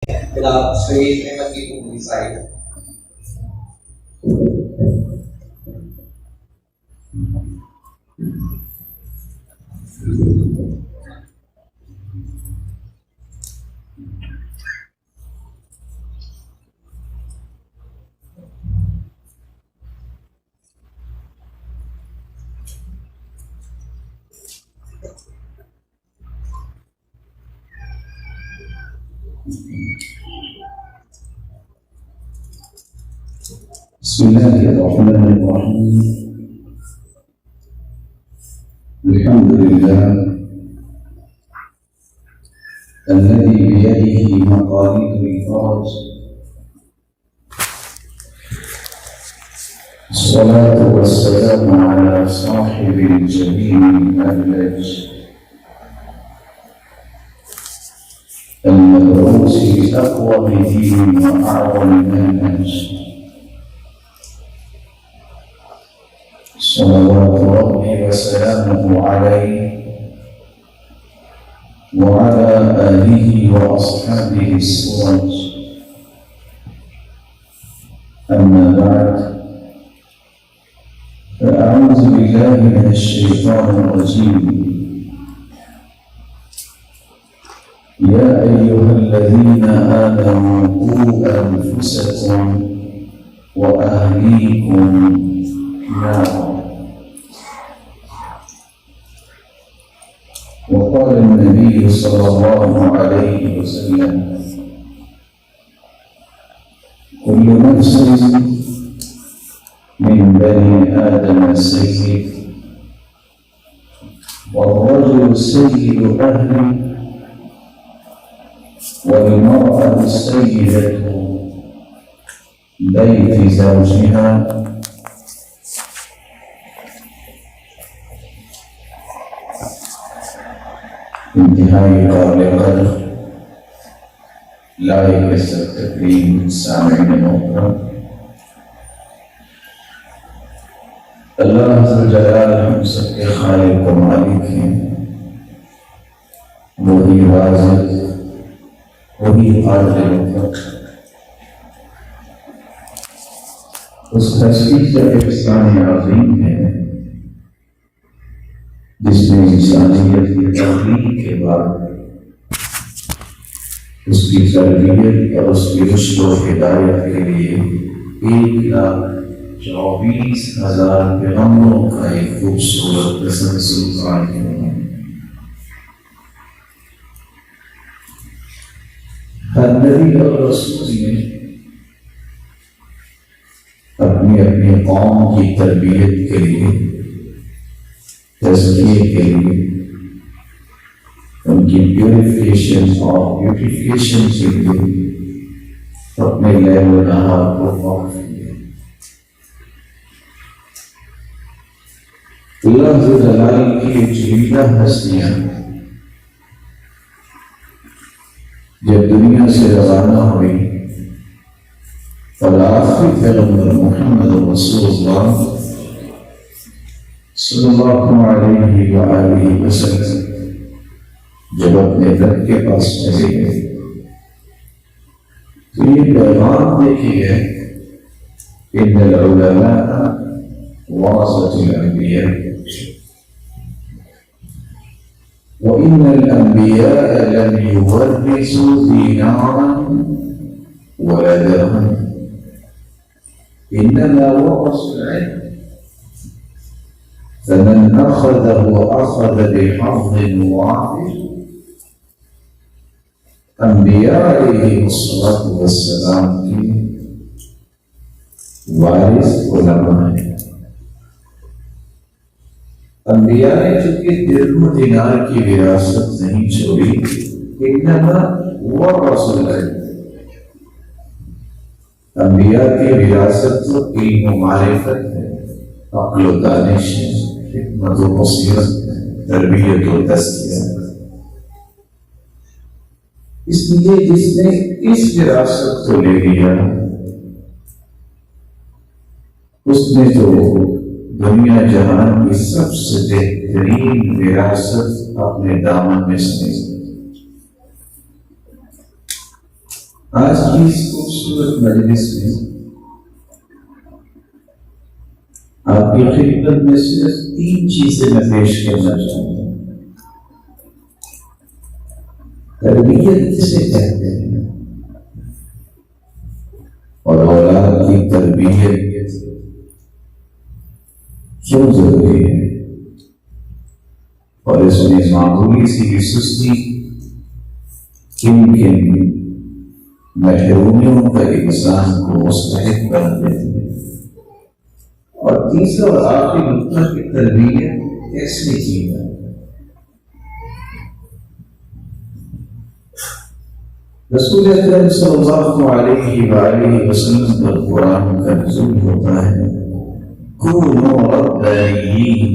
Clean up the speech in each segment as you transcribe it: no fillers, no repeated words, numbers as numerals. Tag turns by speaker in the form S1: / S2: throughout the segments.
S1: screen may magiging design.
S2: بسم الله الرحمن الرحيم. الحمد لله الذي بيده مقاليد الفرج، الصلاة والسلام على صاحب الجبين المهلج المبعوث بأقوم دين وأعظم منهج، صلوات ربي وسلامه عليه وعلى آله وأصحابه السرج. أما بعد، فأعوذ بالله من الشيطان الرجيم. يا أيها الذين آمنوا قوا أنفسكم وأهليكم نارا. وقال النبي صلى الله عليه وسلم: كل نفس من بني آدم سيد، والرجل سيد أهله، والمرأة سيدة بيت زوجها. انتہائی قابل قدر لائق عزت تکریم سامعین محترم، اللہ عز و جلال ہم سب کے خالق و مالک ہیں، وہی واجد، وہی قادر مطلق، اس تشریف کا احسان عظیم ہے جس نے انسانیت کی تخلیق کے بعد اس کی تربیت اور اس کی رشد و ہدایت کے لیے 1,24,000 پیغمبروں کا ایک خوبصورت تسلسل قائم کیا ہے۔ ہر نبی اور رسول نے اپنی اپنی قوم کی تربیت کے لیے، تزکیے کے لیے، ان کی پیوریفیکیشن اور بیوٹیفیکیشن کے لیے اپنے لیل و نہار کو وقف کیا۔ اللہ عز و جلال کی جلیلہ ہستیاں جب دنیا سے روانہ ہوئی اور آخری پیغمبر محمد رسول اللہ صلی اللہ علیہ وآلہ وسلم جب اپنے رب کے پاس چلے گئے تو یہ پیغام دیکھیے ان العلماء ورثة الانبیاء وان الانبیاء لم يورثوا دینارا ولا درہما انما ورثوا العلم فمن أخذه أخذ بحظ وافر۔ انبیاء علیہ الصلاۃ والسلام کی وارث علماء ہیں۔ انبیاء نے چونکہ درہم و دینار کی وراثت نہیں چھوڑی، انما ورثوا العلم، انبیاء کی وراثت تو علم و معرفت ہے، عقل و دانش ہے، حکمت و بصیرت، تربیت و تزکیہ۔ اس لیے جس نے اس وراثت کو لے لیا اس نے تو دنیا جہان کی سب سے بہترین وراثت اپنے دامن میں سمیٹ۔ آج کی اس خوبصورت مجلس میں آپ کی خدمت میں صرف 3 چیزیں میں پیش کرنا چاہتا ہوں۔ تربیت کسے کہتے ہیں اور اولاد کی تربیت کیوں ضروری ہے، اور اس میں معمولی سی سستی کن کن محرومیوں کا انسان کو مستحق بنا دیتی ہے، اور تیسرا اور آخری نقطہ کی تربیت کیسے کی جائے۔ رسول اکرم صلی اللہ علیہ وآلہ وسلم پر قرآن کا نزول ہوتا ہے، كونوا ربانيين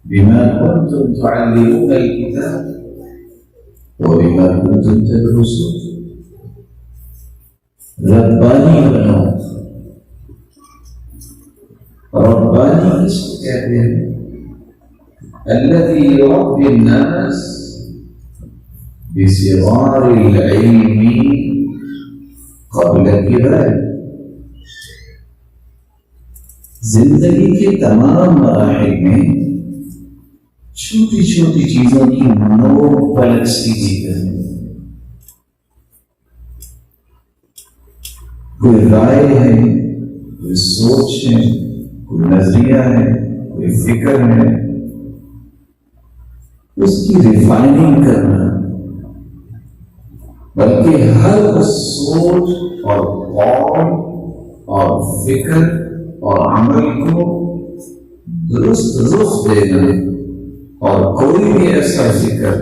S2: بما كنتم تعلمون الكتاب وبما كنتم تدرسون۔ ربانی بنو۔ ربانی کس کو کہتے ہیں؟ الذي يربي الناس بصغار العلم قبل الكبار۔ زندگی کے تمام مراحل میں چھوٹی چھوٹی چیزوں کی نوک پلک سیدھی کریں۔ کوئی رائے ہے، کوئی سوچ ہے، کوئی نظریہ ہے، کوئی فکر ہے، اس کی ریفائننگ کرنا، بلکہ ہر اس سوچ اور قول اور فکر اور عمل کو درست رخ دینا، اور کوئی بھی ایسا فکر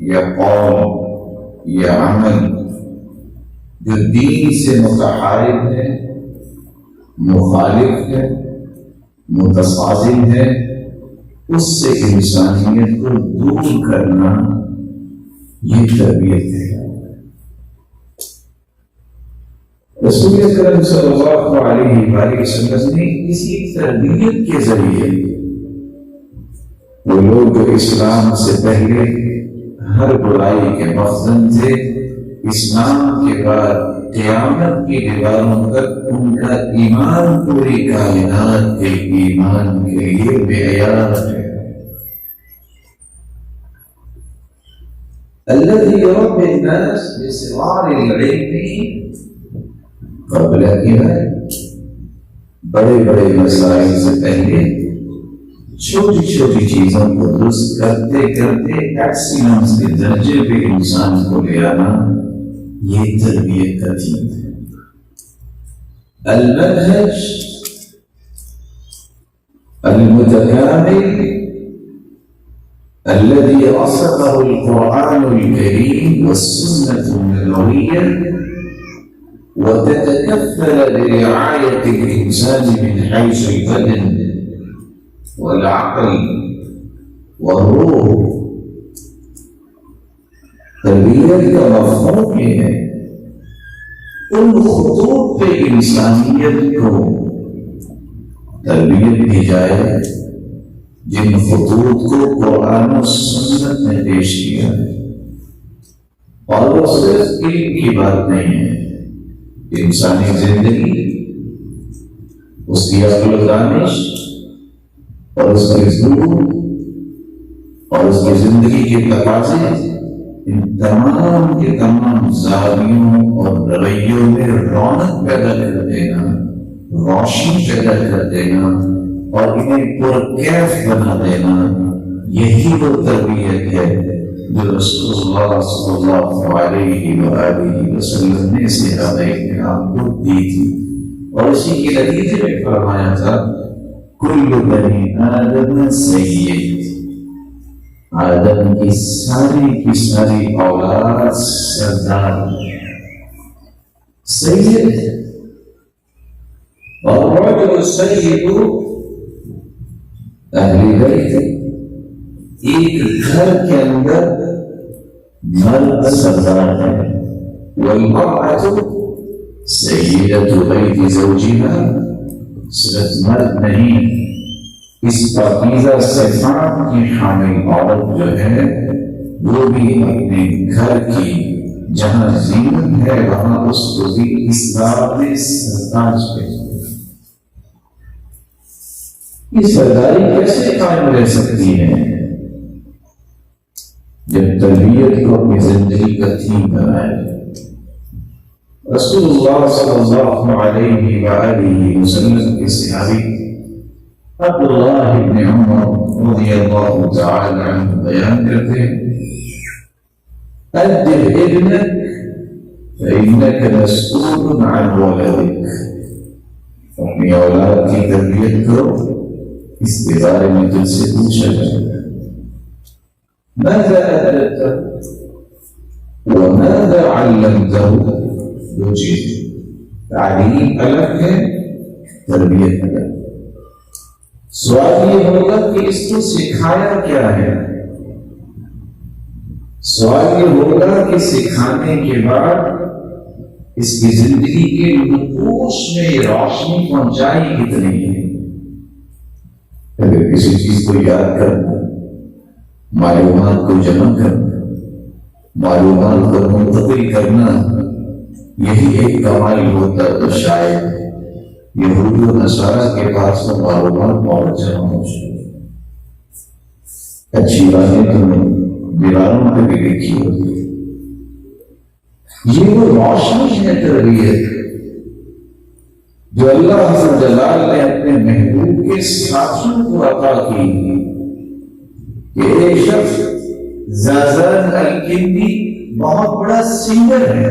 S2: یا قول یا عمل جو دین سے متحارب ہے، مخالف ہے، متصادم ہے، اس سے انسانیت کو دور کرنا، یہ تربیت ہے۔ رسول اکرم صلی اللہ علیہ وآلہ وسلم نے اسی تربیت کے ذریعے وہ لوگ جو اسلام سے پہلے ہر برائی کے مخزن تھے، اسلام کے بعد قیامت کی دیواروں تک ان کا ایمان پوری کائنات کے ایمان کے لیے معیار ہے۔ الذي يربي الناس بصغار العلم قبل الكبار۔ بڑے بڑے مسائل سے پہلے چھوٹی چھوٹی چیزوں کو درست کرتے کرتے ایکسیلنس کے درجے پہ انسان کو لے آنا، یہ تربیت کا چیز ہے۔ المنهج المتكامل الذي رصده القرآن الكريم والسنة النبوية، وتتكفل برعاية الإنسان من حيث البدن والعقل والروح۔ تربیت کا مفہوم یہ ہے ان خطوط پہ انسانیت کو تربیت دی جائے جن خطوط کو قرآن و سنت نے پیش کیا ہے، اور وہ صرف علم کی بات نہیں ہے۔ انسانی زندگی، اس کی عقل و دانش اور اس کی ضرورت اور اس کی زندگی کے تقاضے، ان تمام کے تمام زاویوں اور رویوں میں رونق پیدا کر دینا، روشنی پیدا کر دینا اور انہیں پرکیف بنا دینا، یہی وہ تربیت ہے جو رسول اللہ صلی اللہ علیہ وآلہ وسلم نے صحابہ کرام کو دی تھی، اور اسی کے نتیجے میں فرمایا تھا کل بنی آدم سید، آدم کی ساری اولاد سردار سید، اور رجل سید اہل بیت، ایک گھر کے اندر مرد سردار ہے، والمرأة سیدۃ بیت زوجها، صرف مرد نہیں، اس پاکیزہ صفات کی حامل عورت جو ہے وہ بھی اپنے گھر کی جہاں زینت ہے وہاں اس کو بھی اسلام نے سرتاج بھیجا۔ یہ سرداری کیسے قائم رہ سکتی ہے جب تربیت کو اپنی زندگی کا تھیم بنائے؟ رسول اللہ صلی اللہ علیہ وآلہ وسلم کے صحابی عبداللہ بن عمر رضی اللہ تعالی عنہ بیان کرتے ہیں، أدب ابنك فإنك مسؤول عن ولدك۔ اپنی اولاد کی تربیت کرو، اس کے بارے میں تجھ سے پوچھا جائے گا۔ ماذا أدبته وماذا علمته؟ دو چیزیں، تعلیم الگ ہے، تربیت الگ۔ سوال یہ ہوگا کہ اس کو سکھایا کیا ہے؟ سوال یہ ہوگا کہ سکھانے کے بعد اس کی زندگی کے نقوش میں روشنی پہنچائی کتنی ہے؟ اگر کسی چیز کو یاد کرنا، معلومات کو جمع کرنا، معلومات کو منتقل کرنا، یہی ایک کمال ہوتا تو شاید یہود و نصارہ کے پاس تو معلومات بہت جمع ہو چکی۔ اچھی باتیں تمہیں دیواروں پہ بھی لکھی ہوتی ہے۔ یہ وہ روشنی ہے تربیت جو اللہ عز و جلال نے اپنے محبوب کے ساتھیوں کو عطا کی کہ ایک شخص زازان الکندی بہت بڑا سنگر ہے،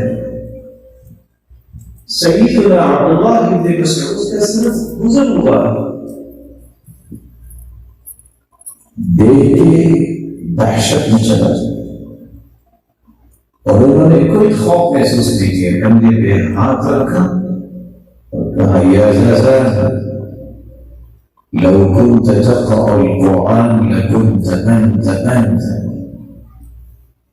S2: سیدنا عبداللہ بن مسعود کا صرف گزر ہوا دیکھ کے دہشت میں چلا جائے، اور انہوں نے کوئی خوف محسوس نہیں کیا، کندھے پہ ہاتھ رکھا اور کہا یا زازان لو كنت تقرأ القرآن لكنت أنت۔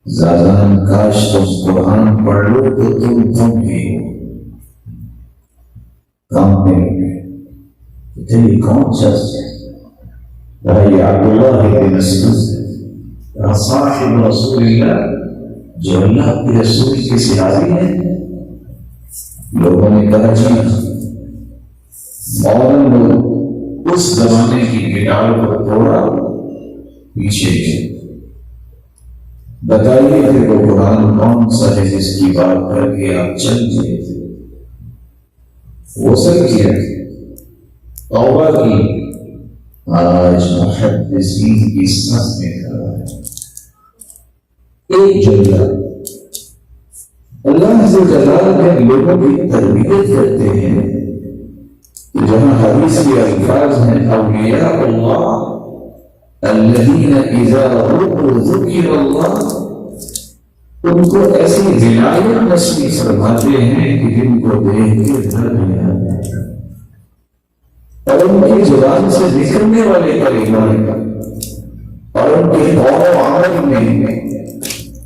S2: زازان کاش تم قرآن پڑھ لو تو تم ہی ہو۔ کام میں تیری کون شخص ہے؟ بھائی عبداللہ بن مسعود صاحب رسول اللہ، جو اللہ کے رسول کے صحابی ہیں۔ لوگوں نے کہا جی فوراً لوگ اس زمانے کی گٹار کو توڑا، پیچھے گئے، بتائیے کہ وہ قرآن کون سا ہے جس کی بات کر کے آپ چل گئے تھے؟ وہ سب کیا توبہ کی، آج محدثین کی صف میں کھڑا ہے۔ ایک جملہ اللہ عز و جلال میں لوگوں کی تربیت کرتے ہیں، جہاں حدیث کے الفاظ ہیں اولیاء اللہ الذین اذا ذکر اللہ، ان کو ایسی ولایت نصیب فرماتے ہیں کہ جن کو دیکھ کے ڈر نہیں آتا، اور ان کی زبان سے نکلنے والے کلمات اور ان کے قول و عمل میں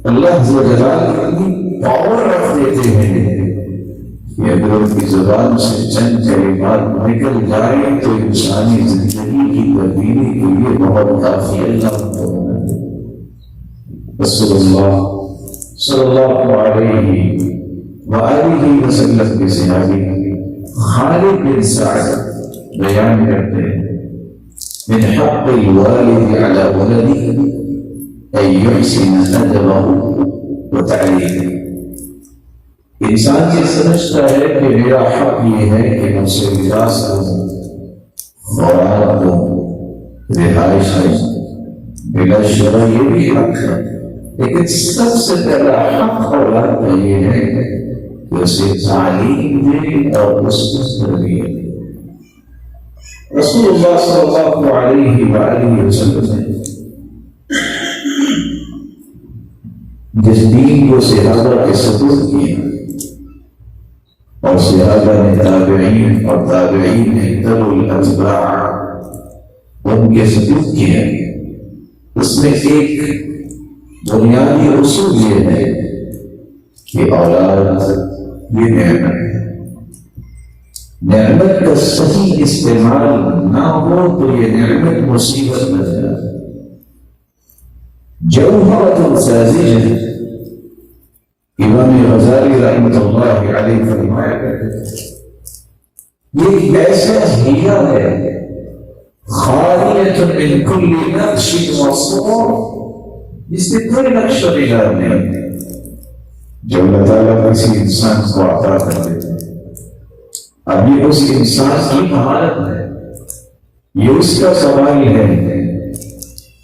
S2: اللہ عز و جلال کی پاور رکھ دیتے ہیں کہ اگر ان کی زبان سے چند کلمات نکل جائے تو انسانی زندگی کی تبدیلی کے لیے بہت کافی اللہ کو رسول اللہ صلی اللہ علیہ وآلہ وسلم کے صحابی خالد بن سعد بیان کرتے ہیں من حق الوالد على ولده ان يحسن ادبه وتعليمه۔ انسان یہ سمجھتا ہے کہ میرا حق یہ ہے کہ مجھ سے لباس کروں، خوراک دوں، رہائش کروں، بلا شبہ یہ بھی حق ہے، لیکن سب سے پہلا حق اولاد کا یہ ہے کہ اسے تعلیم دے اور اس کو تربیت دے۔ رسول اللہ صلی اللہ علیہ وآلہ وسلم نے جس دین کو صحابہ کے سپرد کیا اور صحابہ نے تابعین اور تابعین نے تبع الاتباع ان کے سپرد کیا، اس میں ایک بنیادی اصول یہ ہے کہ اولاد یہ نعمت ہے، نعمت کا صحیح استعمال نہ ہو تو یہ نعمت مصیبت بن جاتی ہے۔ جوہرۃ ساذجہ، امام غزالی رحمۃ اللہ علیہ فرمایا کرتے تھے یہ ایسا ہیرا ہے خالیۃ من کل نقش وصور، جس میں کوئی نقش و نگار نہیں، جو اللہ تعالیٰ کسی انسان کو عطا کر دیتے ہیں۔ اب یہ اس انسان کی مہارت ہے، یہ اس کا سوال ہے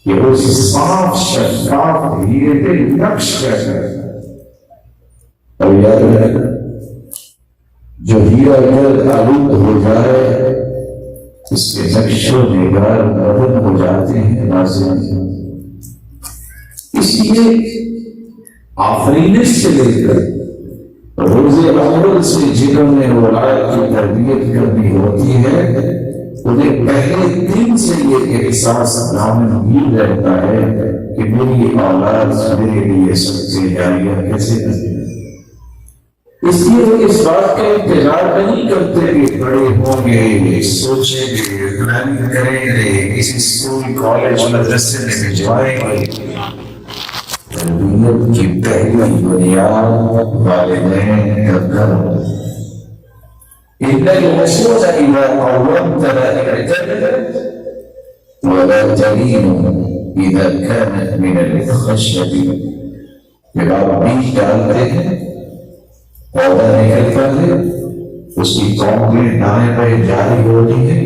S2: کہ اس صاف شفاف ہیرے پہ نقش کیسا ہے۔ اور یاد رکھنا جو ہیرا گرد آلود ہو جائے اس کے نقش و نگار بدل ہو جاتے ہیں لازم۔ اس لیے آفرینش سے لے کر روز اول سے جنہوں نے اولاد کی تربیت کرنی ہوتی ہے انہیں پہلے دن سے یہ احساس ناممکن رہتا ہے کہ میری اولاد میرے لیے صدقہ جاریہ کیسے کرے۔ اس لیے وہ اس بات کا انتظار نہیں کرتے کہ بڑے ہوں گے، سوچیں گے، پلاننگ کریں گے، کسی اسکول کالج مدرسے میں بھجوائیں گے۔ تربیت کی پہلی بنیاد والدین کا گھر۔ إن الوصول إذا قومت لا اعتدلت ولا تلين إذا كانت من الخشب۔ جب آپ بیج ڈالتے ہیں پودا نکلتا ہے، اس کی کونکیں دائیں بائیں جاری ہوتی ہے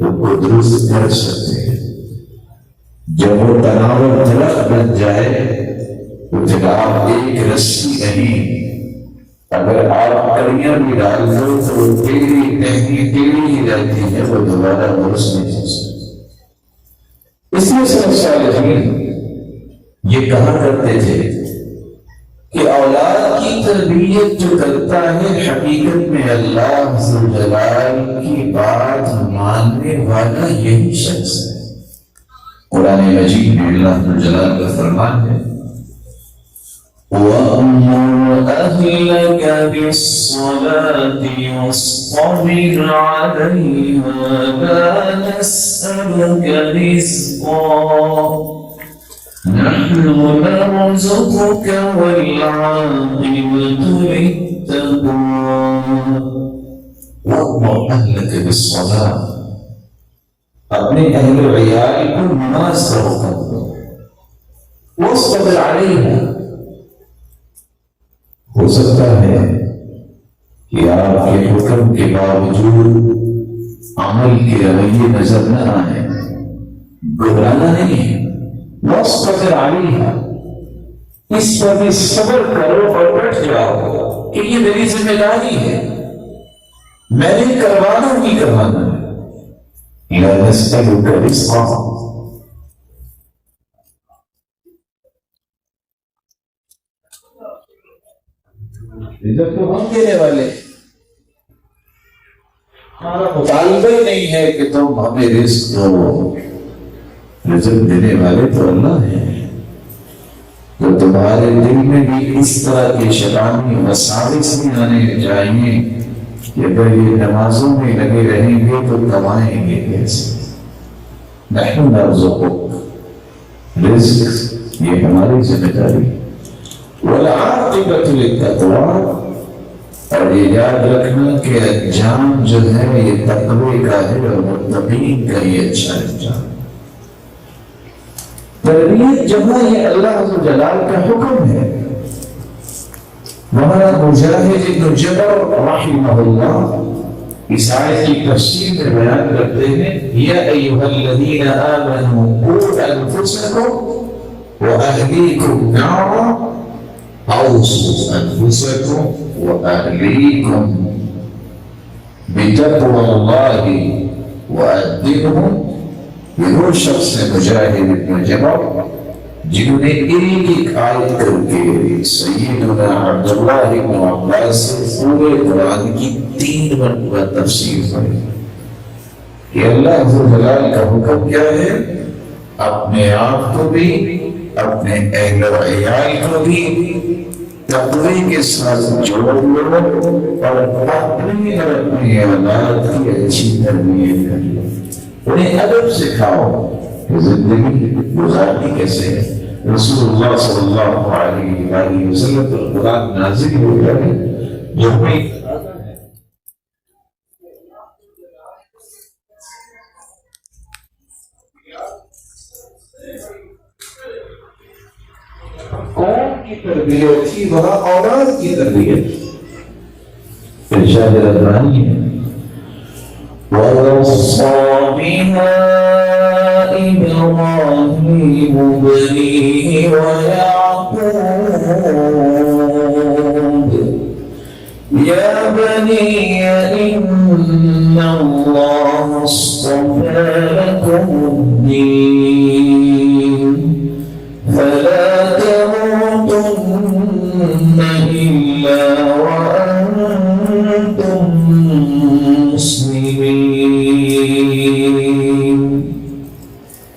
S2: تو وہ درست کر سکتے ہیں۔ جب وہ تناور درخت بن جائے تو جناب ایک رسی نہیں، اگر آپ کڑیاں بھی ڈال دو تو وہ ٹیڑھی ہی رہتی ہے، وہ دوبارہ درست نہیں ہو سکتی۔ اس لیے سب صالحین یہ کہا کرتے تھے کہ اولاد کی تربیت جو کرتا ہے حقیقت میں اللہ ذو جلال کی بات ماننے والا یہی شخص ہے۔ قرآن مجید میں اللہ ذو جلال کا فرمان ہے وَأَمُرْ أَهْلَكَ بِالصَّلَاةِ وَاصْطَبِرْ عَلَيْهَا لَا نَسْأَلُكَ رِزْقًا نَحْنُ نَرْزُقُكَ وَالْعَاقِبَةُ لِلتَّقْوَىٰ۔ وَأَمُرْ أَهْلَكَ بِالصَّلَاةِ، اپنے اہل و عیال کو نماز کا حکم دو، وَاصْطَبِرْ عَلَيْهَا۔ ہو سکتا ہے کہ آپ کے حکم کے باوجود عمل کے رویے نظر نہ آئے، گھبرانا نہیں ہے، وَاصْطَبِرْ عَلَيْهَا، اس پر بھی صبر کرو اور بیٹھ جاؤ کہ یہ میری ذمہ داری ہے، میں نے کروانا ہی کروانا ہے۔ لَا نَسْأَلُكَ رِزْقًا، رزق تو ہم دینے والے، ہمارا مطالبہ ہی نہیں ہے کہ تم ہمیں رزق دو، رزق دینے والے تو اللہ ہیں۔ تو تمہارے دل میں بھی اس طرح کے شیطانی وساوس نہیں آنے چاہیے کہ اگر یہ نمازوں میں لگے رہیں گے تو کمائیں گے کیسے۔ نحن نرزقک، رزق یہ ہماری ذمہ داری۔ والعاقبۃ للتقویٰ، اور یہ یاد رکھنا کہ انجام جو ہے یہ تقوی کا ہے اور متقین کا یہ اچھا انجام۔ تربیت جہاں یہ اللہ عز و جلال کا حکم ہے۔ مولانا مجاہد بن جبر رحمہ اللہ اس آیت کی تفسیر میں بیان کرتے ہیں یا ایھا الذین آمنوا قوا انفسکم واہلیکم نارا اوصوا انفسکم واہلیکم بتقوی اللہ وادبہم۔ یہ وہ شخص ہے مجاہد بن جبر جنہوں نے ایک ایک آیت کر کے سیدنا عبداللہ بن عباس سے پورے قرآن کی 3 مرتبہ تفسیر پڑھی کہ اللہ عز و جلال کا حکم کیا ہے، اپنے آپ کو بھی اپنے اہل و عیال کو بھی تقوی کے ساتھ جوڑ لو اور اپنی اور اپنی اولاد کی اچھی تربیت کرو، انہیں ادب سکھاؤ کہ زندگی گزارنی کیسے ہے۔ رسول اللہ صلی اللہ علیہ وآلہ وسلم پر قرآن نازل ہو گیا ہے جو ہمیں قوم کی تربیت تھی، وہاں اولاد کی تربیت ارشاد ربانی ہے وَوَصَّى بِهَا إِبْرَاهِيمُ بَنِيهِ وَيَعْقُوبُ يَا بَنِيَّ إِنَّ اللَّهَ اصْطَفَى لَكُمُ الدِّينَ فَلَا تَمُوتُنَّ إِلَّا وَأَنْتُمْ مسلمين.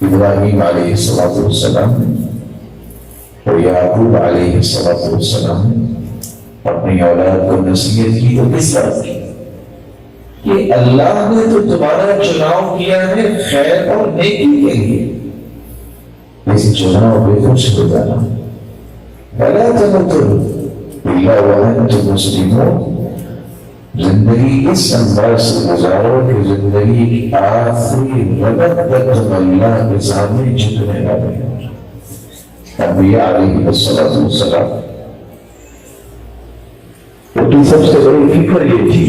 S2: ابراہیم علیہ السلام اور یعقوب علیہ السلام اپنی اولاد کو نصیحت کی تو کس طرح کی کہ اللہ نے تو تمہارا چناؤ کیا ہے خیر اور نیکی کے لیے، اس چناؤ پہ خوش ہو جانا. فلا تموتن الا وانتم مسلمون. زندگی اس انداز سے گزارو کہ زندگی کی آخری رگت تک تم اللہ کے سامنے جھکنے والے ہیں. انبیاء علیہ السلام ان کی سب سے بڑی فکر یہ تھی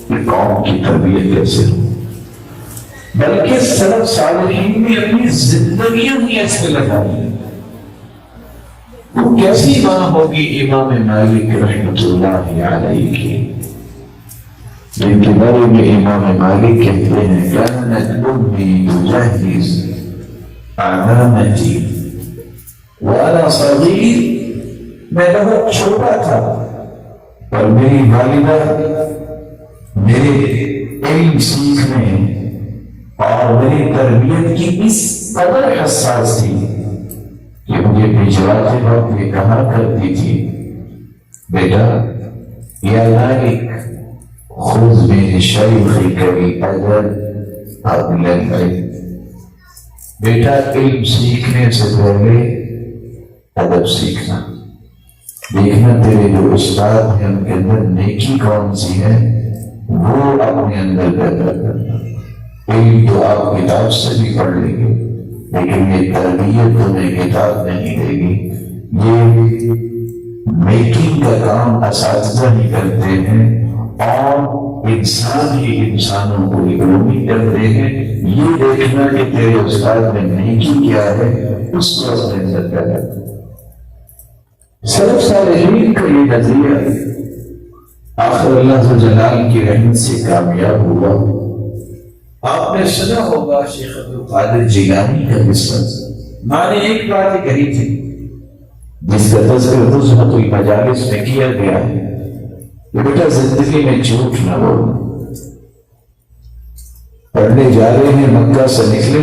S2: کہ قوم کی تربیت کیسے ہو، بلکہ سلف صالحین نے اپنی زندگیوں ہی اس پہ لگا دی. وہ کیسی ماں ہوگی امام مالک رحمۃ اللہ علیہ کی، جن کے بارے میں امام مالک کہتے ہیں كانت أمي تجهز أعمامتي وأنا صغير. میں بہت چھوٹا تھا اور میری والدہ میرے علم سیکھنے اور میری تربیت کی اس قدر حساس تھی کہ مجھے بھجواتے وقت یہ کہا کرتی تھی بیٹا یا مالک خذ من شیخک الادب قبل العلم. بیٹا علم سیکھنے سے پہلے ادب سیکھنا، دیکھنا تیرے جو استاد ہیں ان کے اندر نیکی کون سی ہے وہ اپنے اندر پیدا کرنا. علم تو آپ کتاب سے بھی پڑھ لیں گے لیکن یہ تربیت تمہیں کتاب نہیں دے گی. یہ میکنگ کا کام اساتذہ ہی کرتے ہیں اور انسان ہی انسانوں کو علمی کرتے ہیں. یہ دیکھنا کہ تیرے استاد میں نیکی کیا ہے اس کو اپنے اندر پیدا کرنا. سلف صالحین کا یہ نظریہ آخر اللہ جلال کی رحمت سے کامیاب ہوا. آپ نے سنا ہوگا شیخ عبدالقادر جیلانی کا قصہ. ماں نے ایک بات کہی تھی جس کا تذکرہ نزہۃ المجالس میں کیا گیا ہے کہ بیٹا زندگی میں جھوٹ نہ بولنا. پڑھنے جا رہے ہیں، مکہ سے نکلے،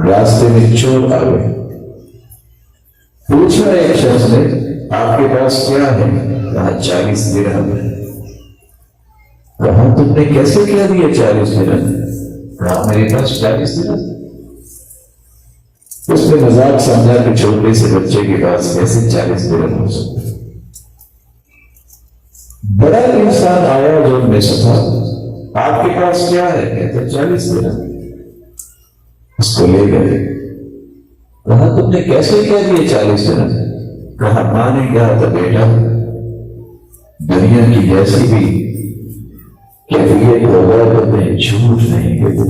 S2: راستے میں چور آ گئے. پوچھا ایک شخص نے آپ کے پاس کیا ہے؟ کہا 40 درہم ہے. کہا تم نے کیسے کیا دیا 40 درہم؟ کہا میرے پاس 40 درہم. اس نے مذاق سمجھا کہ چھوٹے سے بچے کے پاس کیسے 40 درہم ہو سکتے. بڑا انسان آیا جو ان میں سے تھا، آپ کے پاس کیا ہے؟ کہتے 40 درہم. اس کو لے گئے. کہا تم نے کیسے کیا دیے 40 درہم؟ کہا ماں نے کہا تھا بیٹا دنیا کی جیسی بھی کیفیت ہوگا تو میں جھوٹ نہیں کہتے.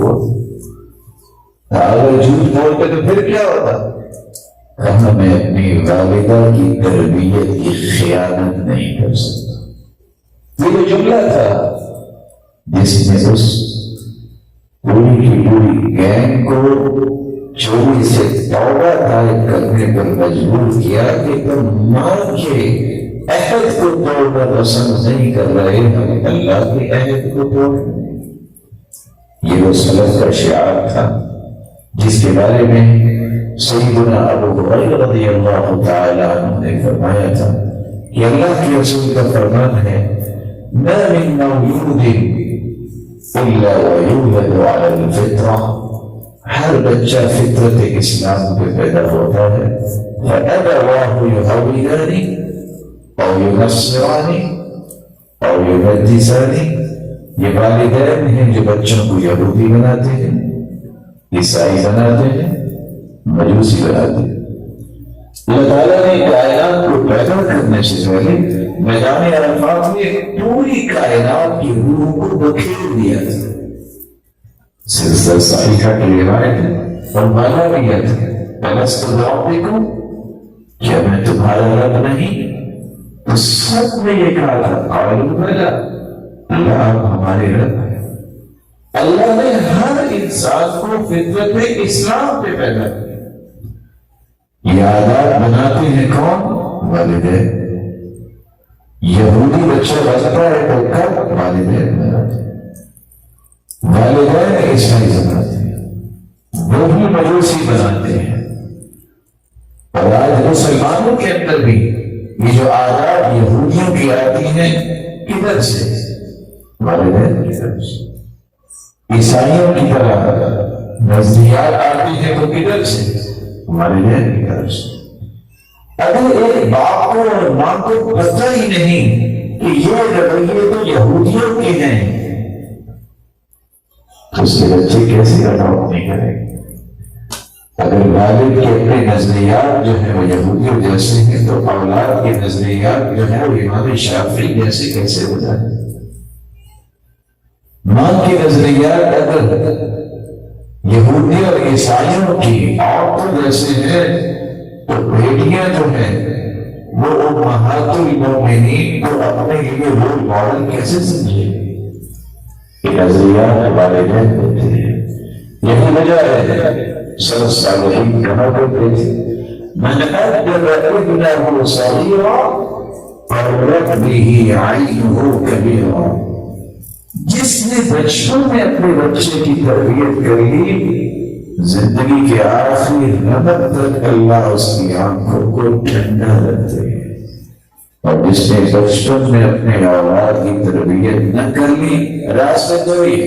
S2: اگر جھوٹ بولتے تو پھر کیا ہوتا؟ کہا میں اپنی والدہ کی تربیت کی خیانت نہیں کر سکتا. یہ وہ جملہ تھا جس نے اس پوری کی پوری گینگ کو چوری سے توبہ طائب کرنے پر مجبور کیا کہ تم ماں کے عہد کو توڑنا پسند نہیں کر رہے، ہم اللہ کے عہد کو توڑنا. یہ وہ سلف کا شعار تھا جس کے بارے میں سیدنا ابو ہریرہ رضی اللہ تعالی عنہ نے فرمایا تھا کہ اللہ کے رسول کا فرمان ہے ما من مولود الا ويولد على الفطرة. ہر بچہ فطرت اسلام پہ پیدا ہوتا ہے. فَأَبَوَاهُ يُهَوِّدَانِ أَوْ يُنَصِّرَانِ أَوْ يُمَجِّسَانِ. یہ والدین ہیں جو بچوں کو یہودی بناتے ہیں، عیسائی بناتے ہیں، مجوسی بناتے ہیں. اللہ تعالیٰ نے کائنات کو پیدا کرنے سے پہلے میدان عرفات میں پوری کائنات کی روح کو بکھیر دیا تھا. سلسلہ صحیحہ کی روایت ہے اور مانا بھی ہے الست بربکم، کیا میں تمہارا رب نہیں؟ تو سب نے یہ کہا تھا قالوا بلی، اللہ آپ ہمارے رب ہیں. اللہ نے ہر انسان کو فطرت اسلام پہ پیدا کیا. یہ عادات بناتے ہیں کون؟ والدین. یہودی بچہ بنتا ہے تو کب؟ والدین بناتے ہیں. والدین عیسائی بناتے ہیں، وہ بھی مجوسی بناتے ہیں. اور آج مسلمانوں کے اندر بھی یہ جو عادات یہودیوں کی آتی ہیں کدھر سے؟ والدین کی طرف سے. عیسائیوں کی طرح نظریات آتی ہیں تو کدھر سے؟ والدین کی طرف سے. اگر ایک باپ کو اور ماں کو پتہ ہی نہیں کہ یہ رویے تو یہودیوں کے ہیں تو اس کے بچے کیسے اڈاپٹ نہیں کریں گے؟ اگر والد کے اپنے نظریات جو ہیں وہ یہودیوں جیسے ہیں تو اولاد کے نظریات جو ہیں وہ امام شافعی جیسے کیسے ہو جائیں؟ ماں کے نظریات اگر یہودی اور عیسائیوں کی عورتوں جیسے ہیں تو بیٹیاں جو ہیں وہ امہات المؤمنین کو اپنے لیے رول ماڈل کیسے سمجھیں؟ یہ نظریات والدین ہوتے ہیں. یہی وجہ ہے سلف صالحین کہا کرتے تھے من ادب ابنه صغيرا قرت به عينه كبيرا. جس نے بچپن میں اپنے بچے کی تربیت کر لی زندگی کے آخری رمق تک اللہ اس کی آنکھوں کو ٹھنڈا رکھتے ہیں. اور جس نے بچپن میں اپنے اولاد کی تربیت نہ کر لی، راستہ تو یہ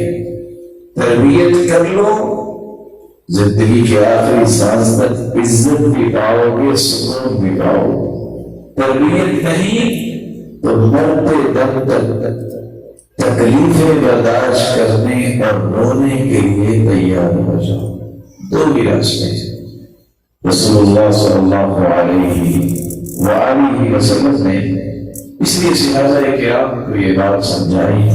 S2: تربیت کر لو، زندگی کے آخری سانس تک عزت بھی پاؤ گے، سکون بھی پاؤ. تربیت نہیں تو مرتے دم تک تکلیفیں برداشت کرنے اور رونے کے لیے تیار ہو جاؤ. دو ہی راستے. رسول اللہ صلی اللہ علیہ وآلہ وسلم نے اس لیے صحابہ کرام کو یہ بات سمجھائی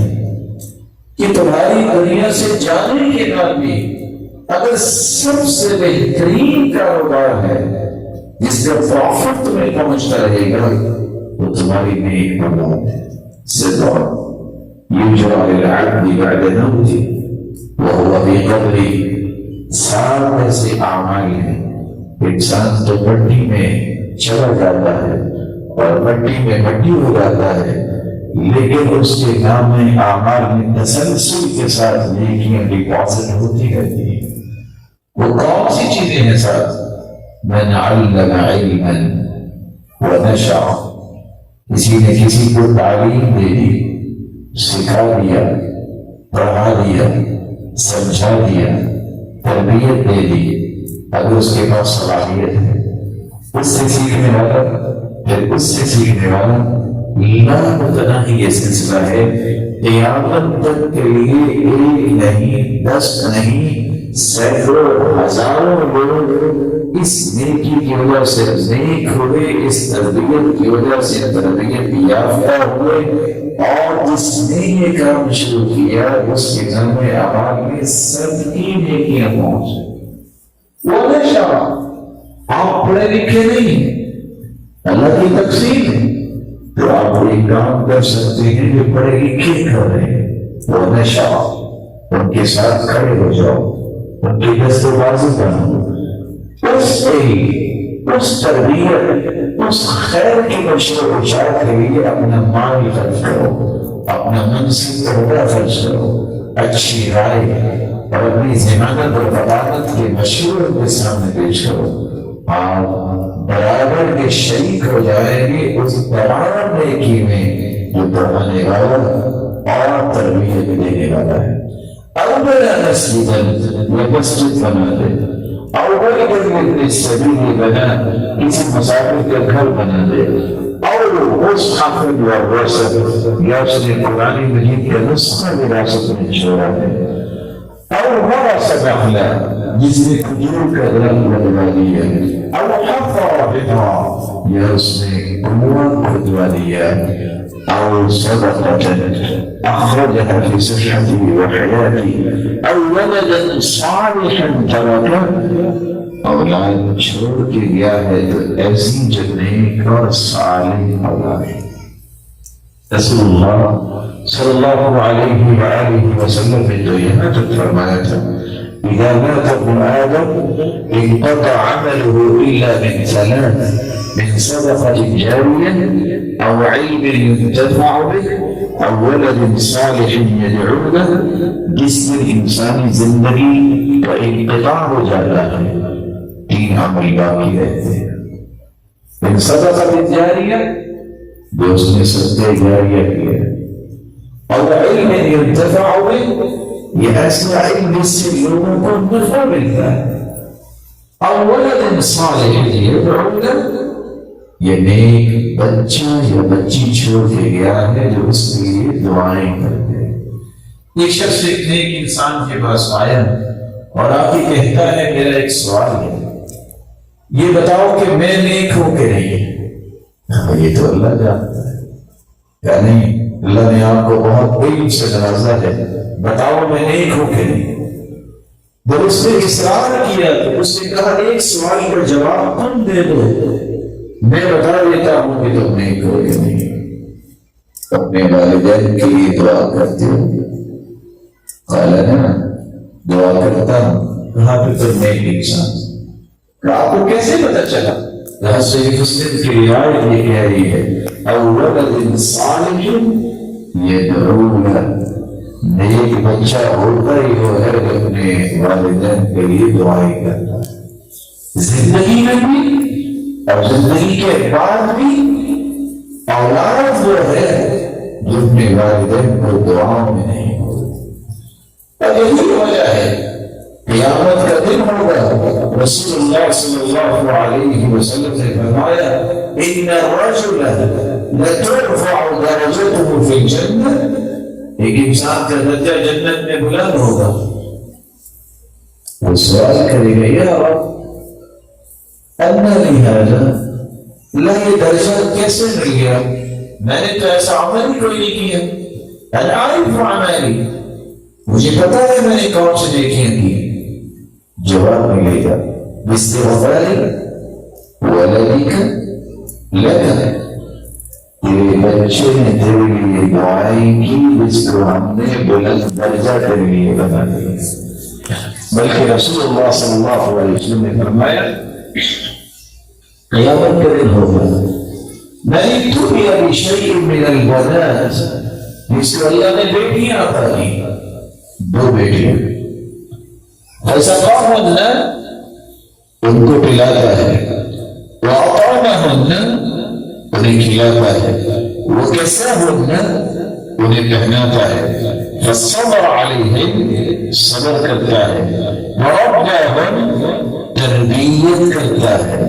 S2: کہ تمہاری دنیا سے جانے کے بعد بھی اگر سب سے بہترین کاروبار ہے جس کا پروفٹ تمہیں پہنچتا رہے گا وہ تمہاری نیک اولاد ہے. صدق یجرى للعبد بعد موته وهو في قبره. سال ایسے اعمال ہیں انسان تو مٹی میں چلا جاتا ہے اور مٹی میں مٹی ہو جاتا ہے، لیکن اس کے نام اعمال میں تسلسل کے ساتھ نیکیاں ڈپازٹ ہوتی رہتی ہیں. وہ کون سی چیزیں ہیں ساتھ؟ من علم علما ونشأ، کسی نے کسی کو تعلیم دے دی، سکھا دیا، پڑھا دیا، سمجھا دیا، تربیت دے دی. اگر اس کے پاس صلاحیت ہے اس سے سیکھنے والا، پھر اس سے سیکھنے والا لامتناہی یہ سلسلہ ہے. قیامت تک کے لیے ایک نہیں، 10 نہیں، سینکڑوں ہزاروں لوگ اس نیکی کی وجہ سے نیک ہوئے، اس تربیت کی وجہ سے تربیت یافتہ ہوئے. اور جس نے یہ کام شروع کیا اس کے نام اعمال میں سب کی نیکیاں پہنچ. وہ نشا آپ پڑھے لکھے نہیں، اللہ کی تقسیم ہے تو آپ کوئی کام کر سکتے ہیں جو پڑھے لکھے کر رہے ہیں. وہ نشا ان کے ساتھ کھڑے ہو جاؤ، ان کی دست بازو بنو، اس تربیت، اس خیر کی نشر و اشاعت کے لیے اپنا مال خرچ کرو، اپنا منصب عہدہ خرچ کرو، اچھی رائے اور اپنی ضمانت اور وکالت کے مشورے کے سامنے پیش کرو. آپ برابر کے شریک ہو جائیں گے اس تمام نیکی میں جو پڑھانے والا اور تربیت دینے والا ہے. أو بنى مسجدا ومسجد بنا دے أو بيتا للسبيل بنا اسم مسافر کے گھر بنا دے أو مصحف والرسل یا اس نے قرآن مجید کے نسخہ وراثت میں چھوڑا ہے أو ورث نخلا جس نے کھجور کا درخت لگوا دیا أو حفر بها یا اس نے کنواں کھدوا دیا أو صدقة أخرجها في صحته وحياته أو ولدا صالحا تركه أولاد چھوڑ کے گیا ہے تو ایسی جو نیک اور صالح اولاد ہے۔ رسول اللہ صلی اللہ علیہ وآلہ وسلم نے تو یہاں تک فرمایا تھا إذا مات ابن آدم انقطع عمله إلا من ثلاث من صدقة جارية أو علم ينتفع به أو ولد صالح يدعو له جسم الإنسان زندگی وانقطاع ہو جاتا ہے تین عمل باقی رہتے ہیں من صدقة جارية جو اس نے صدقہ جاریہ کیا اور علم ينتفع به یہ ایسا علم جس سے لوگوں کو نفع ملتا ہے اور ولد صالح يدعو له یہ نیک بچہ یا بچی چھوڑ کے گیا ہے جو اس کے لیے دعائیں کرتے ہیں۔ ایک شخص ایک نیک انسان کے پاس آیا اور آ کے کہتا ہے میرا ایک سوال ہے یہ بتاؤ کہ میں نیک ہوں کہ نہیں؟ یہ تو اللہ جانتا ہے یا نہیں، اللہ نے آپ کو بہت علم سے نوازا ہے، بتاؤ میں نیک ہوں کہ نہیں؟ جب اس نے اصرار کیا تو اس نے کہا ایک سوال کا جواب تم دے دو میں بتا دیتا ہوں کہ تم نیک ہو یا نہیں۔ اپنے والدین کے لیے دعا کرتے ہو؟ قال نا دعا کرتا ہوں۔ کہا پھر تم نیک انسان۔ آپ کو کیسے پتا چلا؟ صحیح مسلم کی روایت یہ کہہ رہی ہے او ولد صالح يدعو له نیک بچہ ہوتا ہی وہ ہے اپنے والدین کے لیے دعائیں کرتا ہے زندگی میں بھی اور زندگی کے بعد بھی اولاد وہ ہے جو اپنے والدین کو دعاؤں میں نہیں ہوتی۔ اور یہی وجہ ہے قیامت کا دن ہوگا رسول اللہ صلی اللہ علیہ وسلم نے فرمایا ان الرجل لترفع درجته في الجنة ایک انسان کا درجہ جنت میں بلند ہوگا وہ سوال کرے گا یا رب ان لهذا اللہ یہ درجہ کیسے مل گیا؟ میں نے تو ایسا عمل ہی کوئی نہیں کیا۔ انا عارف اعمالی مجھے پتا ہے میں نے کون سے نیکیاں کی۔ جواب ملے گا باستغفار ولدك لك تیرے بچے نے تیرے لیے دعائیں کی جس کو ہم نے بلند درجہ تیرے لیے بنا دیا۔ بلکہ رسول اللہ صلی اللہ علیہ وسلم نے فرمایا قیامت کا دن ہوگا من ابتلي بشيء من البنات جس کو اللہ نے بیٹیاں عطا کی، دو بیٹیاں فسقاهن ان کو پلاتا ہے وأطعمهن انہیں کھلاتا ہے وكساهن انہیں پہناتا ہے فالصبر علیہم صبر کرتا ہے ورباهن تربیت کرتا ہے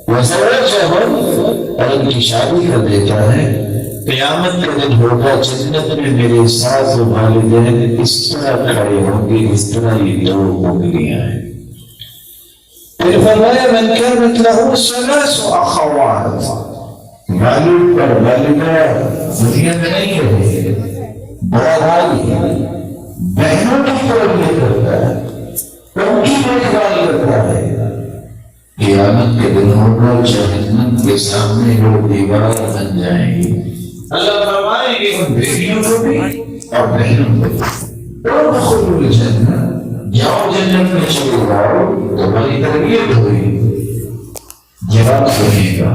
S2: وزوجهن اور ان کی شادی کر دیتا ہے۔ قیامت کے دن ہوگا جنت میں میرے ساتھ والدین اس طرح کھڑے ہوں گے اس طرح یہ دو انگلیاں ہیں۔ پھر فرمایا من كانت له ثلاث اخوات والد اور والدہ دنیا میں نہیں ہے، بڑا بھائی بہنوں کی تربیت کرتا ہے، ان کی دیکھ بھال کرتا ہے۔ قیامت کے دن ہوگا جہنم کے سامنے وہ دیوار بن جائیں گی، اللہ فرمائیں گے ان بیٹیوں کو بھی اور بہنوں کو بھی ادخلوا الجنہ جاؤ جنت میں چلے جاؤ تمہاری تربیت ہوئی۔ جواب سنیے گا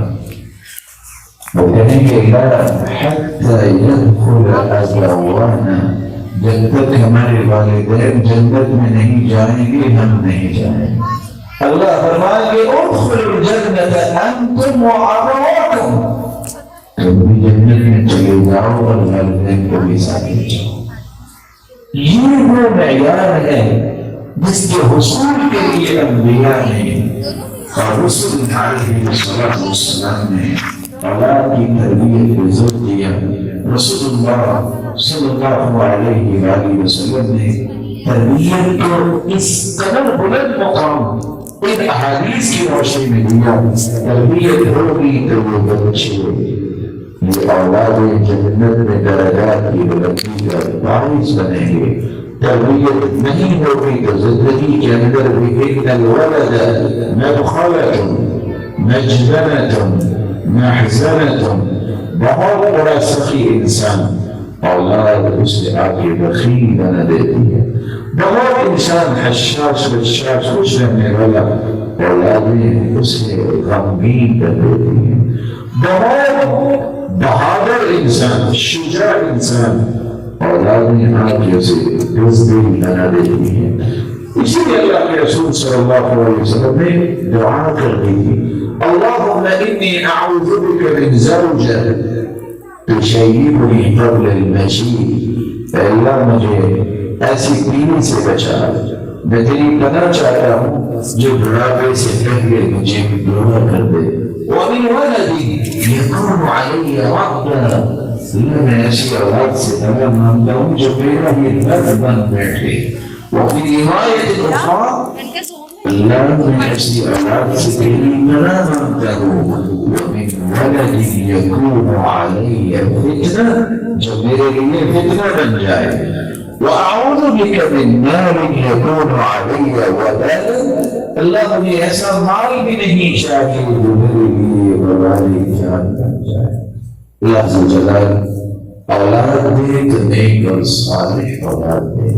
S2: وہ کہیں گے لا حتی يدخل ابوانا جب تک ہمارے والدین جنت میں نہیں جائیں گے ہم نہیں جائیں گے۔ اللہ فرمائیں گے ادخلوا الجنة انتم وابواکم تم بھی جنت میں چلے جاؤ اور والدین کو بھی ساتھ لے جاؤ۔ یہ وہ معیار ہے جس کے حصول کے لیے انبیاء نے اور رسول علیہ السلام نے اولاد کی تربیت پہ زور دیا۔ رسول اللہ صلی اللہ علیہ وآلہ وسلم نے تربیت کو اس قدر بلند مقام ان احادیث کی روشنی میں دیا، تربیت ہوگی تو وہ بچے یہ اولاد جنت میں درجات کی بلندی کا باعث بنیں گے۔ تربیت نہیں ہوگی تو زندگی کے اندر بھی ان الولد مدخلۃ مجزنۃ محزنۃ، بہت بڑا سخی انسان اولاد اس سے آگے بخیل بنا دیتی ہے۔ بہت انسان حشاش بشاش خوش رہنے والا اولادیں اسے غمگین کر دیتی ہیں۔ بہت بہادر انسان شجاع انسان اولادیں آگے اسے بزدل بنا دیتی ہیں۔ اسی لیے اللہ کے رسول صلی اللہ علیہ وسلم نے دعا کر دی تھی، اللہم انی اعوذ بک من زوجہ تشیبنی قبل المشیب، اے اللہ مجھے ایسی بیوی سے بچا، میں تیری پناہ چاہتا ہوں جو بڑھاپے سے پہلے مجھے بوڑھا کر دے۔ ومن ولد یکون علی وقتا، میں ایسی اولاد سے پناہ مانگتا ہوں جو میرا ہی درد بن بیٹھے۔ وفی روایت اخرى اللہ میں ایسی اولاد سے تیری پناہ مانگتا ہوں، ومن ولد یکون علی فتنہ، جو میرے لیے فتنہ بن جائے۔ وَأَعُوذُ بِكَ مِن مَالٍ يَكُونُ عَلَيَّ وَبَالًا، اللہ مجھے ایسا مال بھی نہیں چاہیے جو میرے لیے وبال جان بن جائے۔ اللہ ذو جلال اولاد دے تو نیک اور صالح اولاد دے،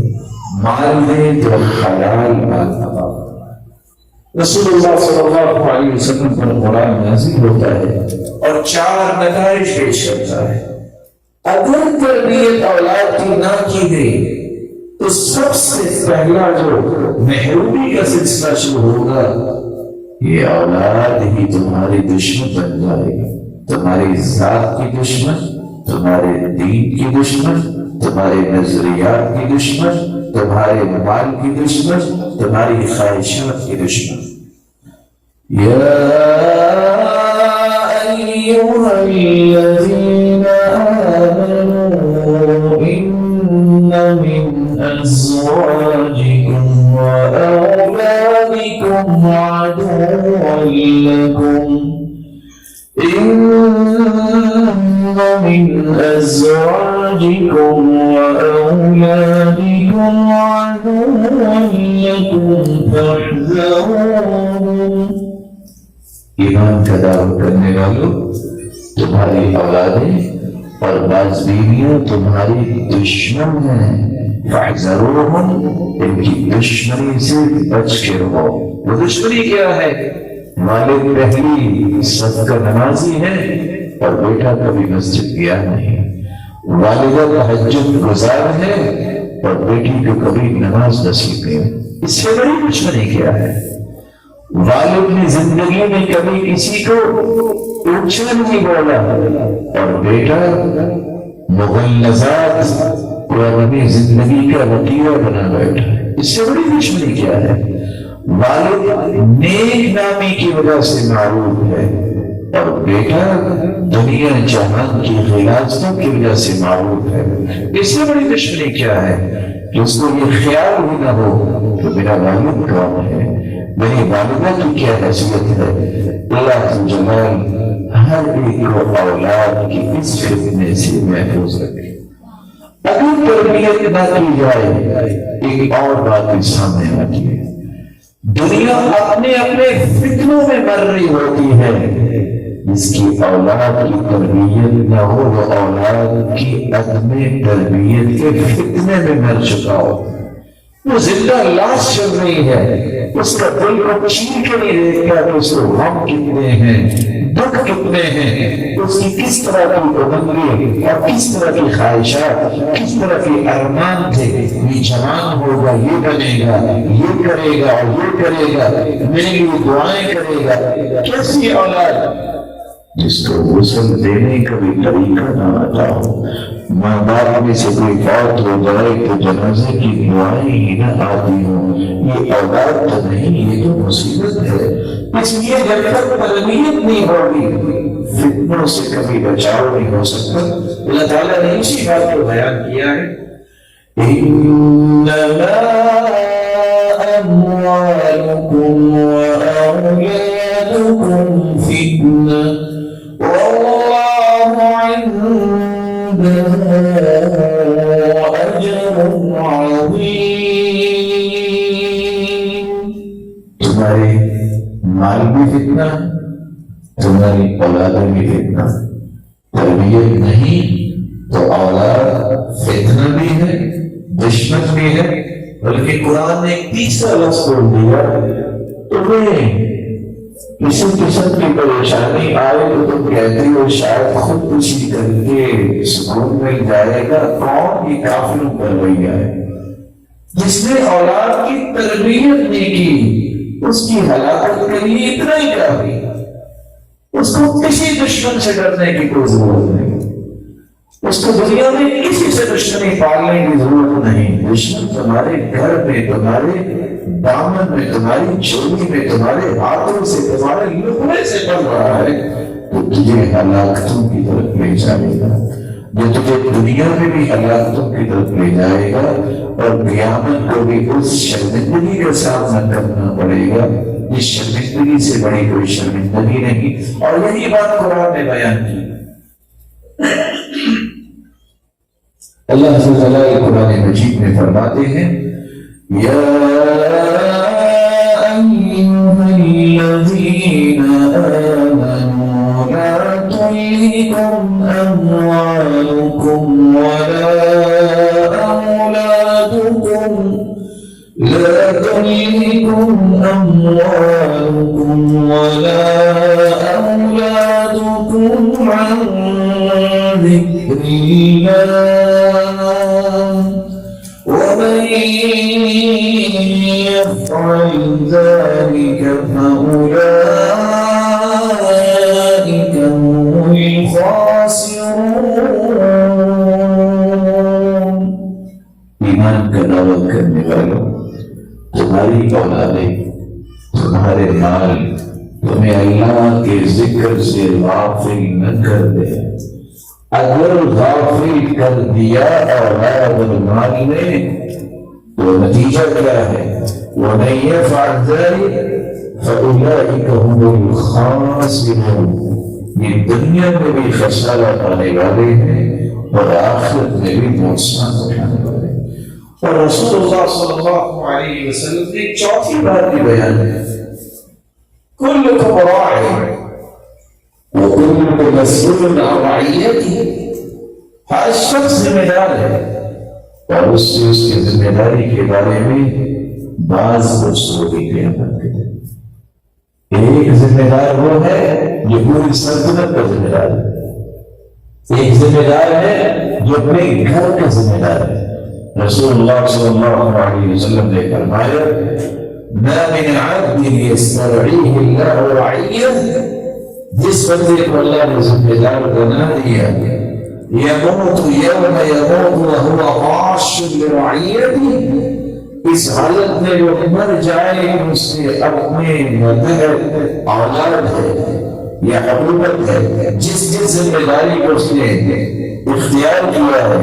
S2: مال دے تو حلال مال عطا۔ رسول اللہ صلی اللہ علیہ وسلم پر قرآن نازل ہوتا ہے اور 4 نتائج پیش کرتا ہے۔ اگر تربیت اولاد کی نہ کی گئی تو سب سے پہلا جو محرومی کا سلسلہ شروع ہوگا، یہ اولاد ہی تمہاری دشمن بن جائے گی، تمہاری ذات کی دشمن، تمہارے دین کی دشمن، تمہارے نظریات کی دشمن، تمہارے مال کی دشمن، تمہاری خواہشات کی دشمن۔ یا ایھا الذین إن من أزواجكم وأولادكم عدوا لكم، إن من أزواجكم وأولادكم عدوا لكم فاحذروهم۔ ایمان کا دعویٰ کرنے والوں، تمہاری اولادیں اور بعض بیویاں تمہاری دشمن ہیں، فاحذروہم، ان کی دشمنی سے بچ کے رہو۔ وہ دشمنی کیا ہے؟ والد پہلی صدقہ نمازی ہے اور بیٹا کبھی مسجد گیا نہیں، والدہ تہجد گزار ہے اور بیٹی کو کبھی نماز نصیب نہیں۔ اس سے بڑی دشمنی کیا ہے؟ والد نے زندگی میں کبھی کسی کو اونچا نہیں بولا اور بیٹا مغلظات کو اپنی زندگی کا وطیرہ بنا بیٹھا۔ اس سے بڑی دشمنی کیا ہے؟ والد نیک نامی کی وجہ سے معروف ہے اور بیٹا دنیا جہان کی غلاظتوں کی وجہ سے معروف ہے۔ اس سے بڑی دشمنی کیا ہے کہ اس کو یہ خیال بھی نہ ہو کہ میرا والد کون ہے، میری والدہ کی کیا حیثیت ہے۔ اللہ ذو جلال ہر ایک کو اولاد کی اس فتنے سے محفوظ رکھے۔ اگر تربیت نہ کی جائے، ایک اور بات بھی سامنے آتی ہے، دنیا اپنے اپنے فتنوں میں مر رہی ہوتی ہے۔ جس کی اولاد کی تربیت نہ ہو وہ اولاد کی عدم تربیت کے فتنے میں مر چکا ہو، وہ زندہ لاش چل رہی ہے، اس کا دل کو چین کے نہیں دیکھتا کہ اس کو غم کتنے ہیں، دکھ کتنے ہیں، اس کی کس طرح کی امنگیں اور کس طرح کی خواہشات، کس طرح کے ارمان تھے، یہ جوان ہوگا، یہ بنے گا، یہ کرے گا اور یہ کرے گا، میرے لیے دعائیں کرے گا۔ کیسی اولاد جس کو غسل دینے کا بھی طریقہ نہ آتا ہو، ماں باپ میں سے کوئی فوت ہو جائے تو جنازے کی دعائیں ہی نہ آتی ہوں، یہ اولاد تو نہیں، یہ تو مصیبت ہے۔ اس لیے جب تک تربیت نہیں ہوگی فتنوں سے کبھی بچاؤ نہیں ہو سکتا۔ اللہ تعالیٰ نے اسی بات کو بیان کیا ہے، انما اموالکم واولادکم فتنہ واللہ عنده اجر عظیم۔ تمہارے مال بھی فتنہ، تمہاری اولادیں بھی فتنہ۔ تربیت نہیں تو اولاد فتنہ بھی ہے، دشمن بھی ہے، بلکہ قرآن نے ایک تیسرا لفظ بول دیا، تمہیں کسی قسم کی پریشانی آئے تو تم کہتے ہو شاید خود کشی کر کے سکون مل جائے گا۔ کون؟ یہ کافروں پر رویہ ہے۔ جس نے اولاد کی تربیت نہیں کی اس کی ہلاکت کے لیے اتنا ہی کافی، اس کو کسی دشمن سے ڈرنے کی کوئی ضرورت نہیں، اس کو دنیا میں کسی سے دشمنی پالنے کی ضرورت نہیں۔ دشمن تمہارے گھر میں، تمہارے دامن میں، تمہاری چولی میں، تمہارے ہاتھوں سے، تمہارے لقمے سے پڑ رہا ہے تو تجھے ہلاکتوں کی طرف لے جائے گا، جو تجھے دنیا میں بھی ہلاکتوں کی طرف لے جائے گا، اور قیامت کو بھی اس شرمندگی کا سامنا کرنا پڑے گا جس شرمندگی سے بڑی کوئی شرمندگی نہیں۔ اور یہی بات قرآن نے بیان کی۔ اللہ تعالیٰ قرآن مجید میں فرماتے ہیں، یا ایھا الذین آمنوا لا تلہکم اموالکم ولا اولادکم عن ذکر اللہ ومن يفعل ذلك فأولئك هم الخاسرون۔ ایمان کا دعویٰ کرنے والوں، تمہاری اولادیں، تمہارے مال تمہیں اللہ کے ذکر سے غافل نہ کر دے۔ اگر غافل کر دیا اولاد اور مال نے تو نتیجہ کیا ہے؟ وَمَن يَفْعَلْ ذَلِكَ فَأُولَئِكَ هُمُ الْخَاسِرُونَ۔ یہ دنیا میں بھی خسارہ پانے والے ہیں اور آخرت میں بھی نقصان اٹھانے والے ہیں۔ اور رسول اللہ صلی اللہ علیہ وسلم نے چوتھی بات بھی بیان ہے، کلکم راع وکلکم مسئول عن رعیتہ۔ ہر شخص ذمہ دار ہے اور اس سے اس کی ذمہ داری کے بارے میں بعض کچھ ہوگی قیامت کے دن۔ ایک ذمہ دار وہ ہے جو پوری سلطنت کا ذمہ دار ہے، ایک ذمہ دار ہے جو اپنے گھر کا ذمہ دار ہے۔ رسول اللہ صلی اللہ علیہ وسلم نے فرمایا، ما من عبد یسترعیہ اللہ رعیہ، جس بندے کو اللہ نے ذمہ دار بنا دیا، یموت یوم یموت وہو غاش لرعیتہ، اس حالت میں وہ مر جائے اس کے اپنے متحد اولاد ہے یا حکومت ہے، جس ذمہ داری کو اس نے اختیار کیا ہے،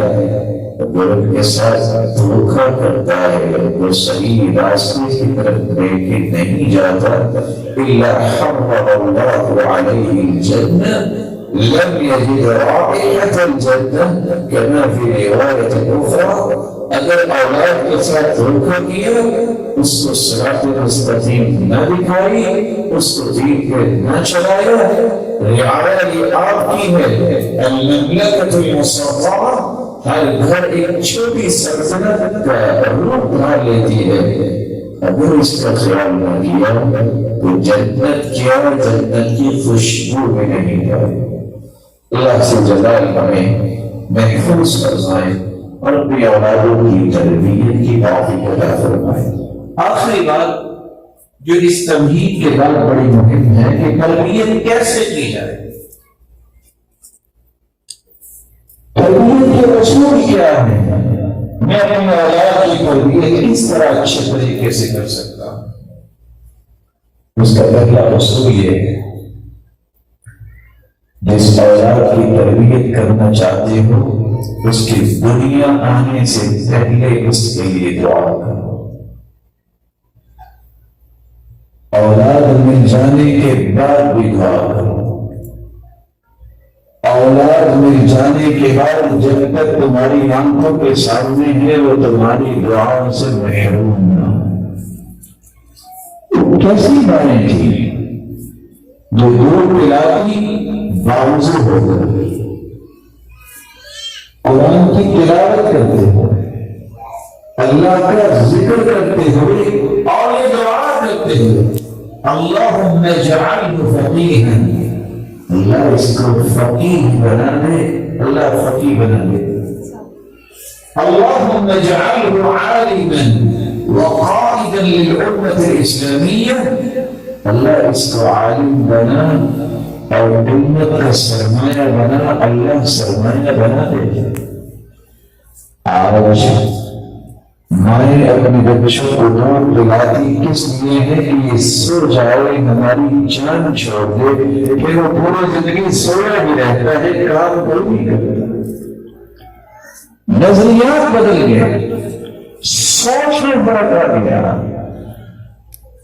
S2: اگر ان کے ساتھ دھوکہ کرتا ہے، وہ صحیح راستے کی طرف لے کے نہیں جاتا، الا حرم اللہ علیہ الجنہ لم یجد رائحۃ الجنہ کما فی روایۃ اخری۔ اگر اولاد کے ساتھ دھوکہ کیا، اس کو صراط مستقیم نہ دکھائی، اس کو دین پہ نہ چلایا، رعایا یہ آپ کی ہے، المملکۃ المستضعفہ، ہر گھر ایک چھوٹی سلطنت کا روپ دھار لیتی ہے، اگر اس کا خیال نہ کیا تو جنت کیا، جنت کی خوشبو بھی نہیں ہے۔ اللہ سے جلال ہمیں محفوظ فرمائے اور اپنی اولادوں کی تربیت کی توفیق عطا فرمائے۔ آخری بات جو اس تمہید کے بعد بڑی مہم ہے کہ تربیت کیسے کی جائے، اصول کیا ہے؟ میں اپنی اولاد کی تربیت کس طرح اچھے طریقے سے کر سکتا ہوں؟ اس کا پہلا اصول یہ ہے، جس اولاد کی تربیت کرنا چاہتے ہو اس کی دنیا آنے سے پہلے اس کے لیے دعا کرو۔ اولاد مل جانے کے بعد بھی دعا کرو۔ اولاد مل جانے کے بعد جب تک تمہاری آنکھوں کے سامنے ہے وہ تمہاری دعاؤں سے محروم نہ ہو۔ کیسی مائیں تھی جو دودھ پلاتی باوضو ہو گئی، قرآن کی تلاوت کرتے ہوئے، اللہ کا ذکر کرتے ہوئے اور یہ دعا کرتے ہوئے، اللہم اجعلہ فقیہا، اللہ اس کو فقیہ بنا دے، اللہ فقیہ بنا دے۔ اللہم اجعلہ عالما وقائدا للامة الاسلامیہ، اللہ اس کو عالم بنا اور امت کا سرمایہ بنا، اللہ سرمایہ بنا دے۔ آج مائیں اپنے بچوں کو دودھ پلاتی کس لیے ہے کہ یہ سو جائے، ہماری جان چھوڑ دے، کہ وہ پوری زندگی سویا بھی رہتا ہے، کام کوئی نہیں کرتا۔ نظریات بدل گئے، سوچ میں فرق آ گیا۔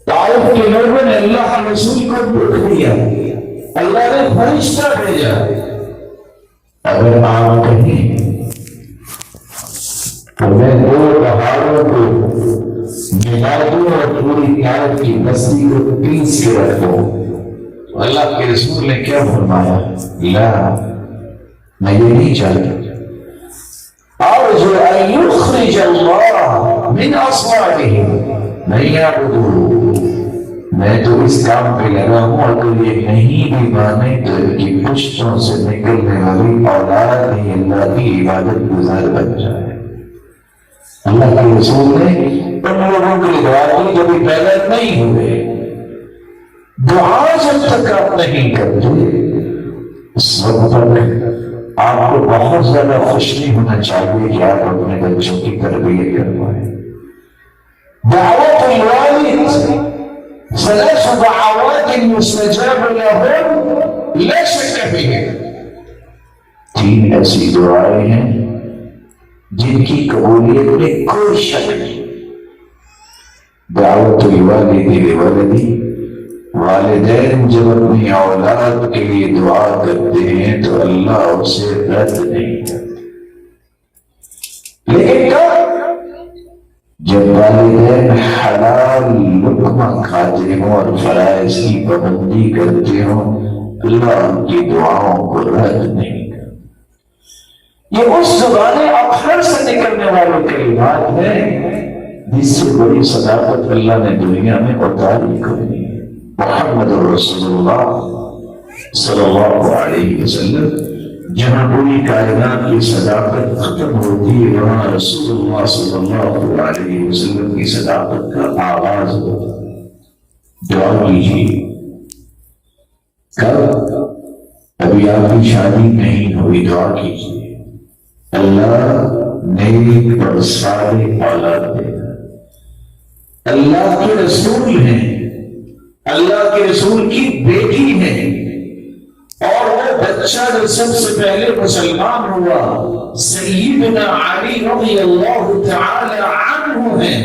S2: طائف کے لوگوں نے اللہ کے رسول کو دکھ دیا، اللہ نے فرشتہ بھیجا۔ اگر آپ کہیں تو میں دو پہاڑوں کو ملا دوں اور پوری طائف کی بستی کو پیس کے رکھوں، اللہ کے رسول نے کیا فرمایا؟ لا، میں یہ نہیں چاہتا۔ ارجو ان یخرج اللہ من اصلابهم من یعبدون، میں تو اس کام پہ لگا ہوں، اگر یہ نہیں بھی مانے تو ان کی پشتوں سے نکلنے والی اولاد ہی اللہ کی عبادت گزار بن جائے۔ اللہ کے رسول نے ان لوگوں کے لیے دعا کی جو بھی پیدا نہیں ہوئے۔ دعا جب تک آپ نہیں کرتے اس وقت تک آپ کو بہت زیادہ خوش نہیں ہونا چاہیے کہ آپ اپنے بچوں کی تربیت کروائیں۔ دعوت الوالد ثلاث دعوات مستجاب لهم لا شك فيها، تین ایسی دعائیں ہیں جن کی قبولیت میں کوئی شک نہیں۔ دعوت الوالد لولدی، والدین جب اپنی اولاد کے لیے دعا کرتے ہیں تو اللہ اسے رد نہیں کرتے، لیکن جب والدین حلال لقمہ کھاتے ہوں اور فرائض کی پابندی کرتے ہوں، اللہ ان کی دعاؤں کو رد نہیں کرتا۔ یہ اس زبان اخر سے نکلنے والے کلمات ہیں جس سے بڑی صداقت اللہ نے دنیا میں اتاری کرنی ہے۔ محمد رسول اللہ صلی اللہ علیہ وسلم، جہاں پوری کائنات کی صداقت ختم ہوتی ہے وہاں رسول اللہ صلی اللہ علیہ وسلم کی صداقت کا آغاز ہوتا ہے۔ دعا کیجیے۔ کب؟ ابھی آپ کی شادی نہیں ہوئی، دعا کیجیے اللہ نیک اور صالح اولاد دے۔ اللہ کے رسول ہیں، اللہ کے رسول کی بیٹی ہے، اور وہ بچہ جو سب سے پہلے مسلمان ہوا سیدنا علی رضی اللہ تعالی عنہ ہے۔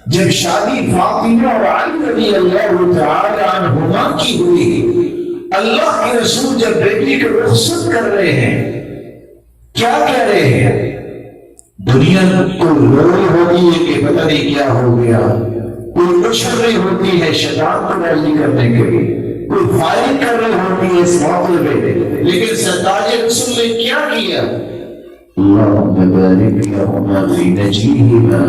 S2: جب شادی فاطمہ اور علی رضی اللہ تعالی عنہما کی ہوئی، اللہ کے رسول جب بیٹی کو رخصت کر رہے ہیں کیا کہہ رہے ہیں؟ دنیا کو لڑائی ہوتی ہے کہ پتہ نہیں کیا ہو گیا، کوئی مشرے ہوتی ہے شیطان کو راضی کرنے کے لیے، کوئی فائرنگ کر رہی ہوتی ہے اس موقع پہ، لیکن سرتاج رسول نے کیا کیا؟ اللہم بارک لہما فی نجیہما،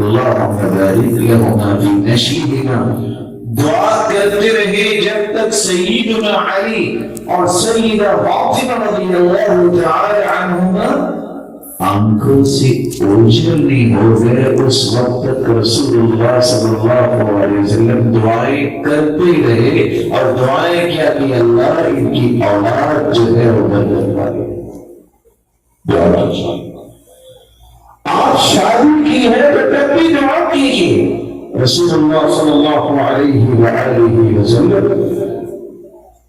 S2: اللہم بارک لہما فی نشیہما۔ دعا کرتے رہے جب تک سیدنا علی اور سیدہ فاطمہ رضی اللہ تعالی عنہما آنکھوں سے اوجھل نہیں ہو گئے، اس وقت تک رسول اللہ صلی اللہ علیہ وسلم دعائیں کرتے رہے، اور دعائیں کیا کہ اللہ ان کی اولاد جو ہے وہ بدل پائے۔ دعا کیجیے۔
S3: دیکھیے رسول اللہ صلی اللہ علیہ وآلہ وسلم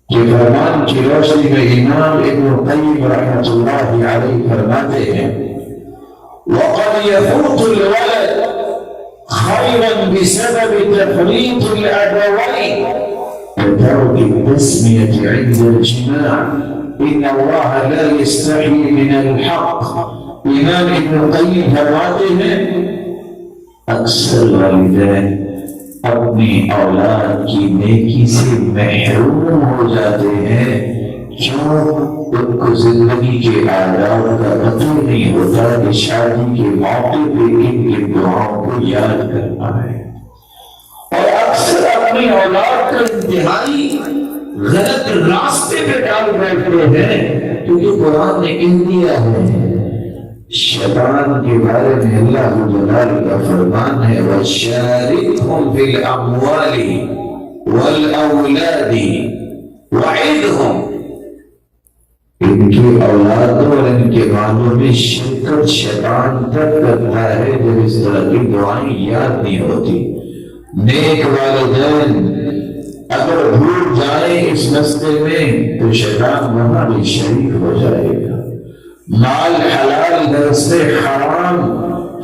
S3: کے فرمان کی روشنی میں امام ابن قیم رحمۃ اللہ علیہ فرماتے ہیں وقد يفوت الولد خيرا بسبب تفريط الأبوين وترك التسمية عند الجماع إن الله لا يستحي من الحق. امام ابن قیم فرماتے ہیں اکثر والدین اپنی اولاد کی نیکی سے محروم ہو جاتے ہیں کیوں ان کو زندگی کے آداب کا پتہ نہیں ہوتا کہ شادی کے موقع پہ ان کی دعاؤں کو یاد کرنا ہے، اور اکثر اپنی اولاد کا انتہائی غلط راستے پہ ڈال بیٹھتے ہیں، کیونکہ قرآن نے کہہ دیا ہے شیطان کے بارے میں اللہ جلال کا فرمان ہے وَشَارِكْهُمْ فِي الْأَمْوَالِ وَالْأَوْلَادِ وَعِدْهُمْ. ان کی اولادوں اور ان کے مالوں میں شرکت شیطان تک کرتا ہے جب اس طرح کی دعائیں یاد نہیں ہوتی. نیک والدین اگر بھول جائیں اس مسئلے میں تو شیطان وہاں بھی شریک ہو جائے گا. مال حلال در سے حرام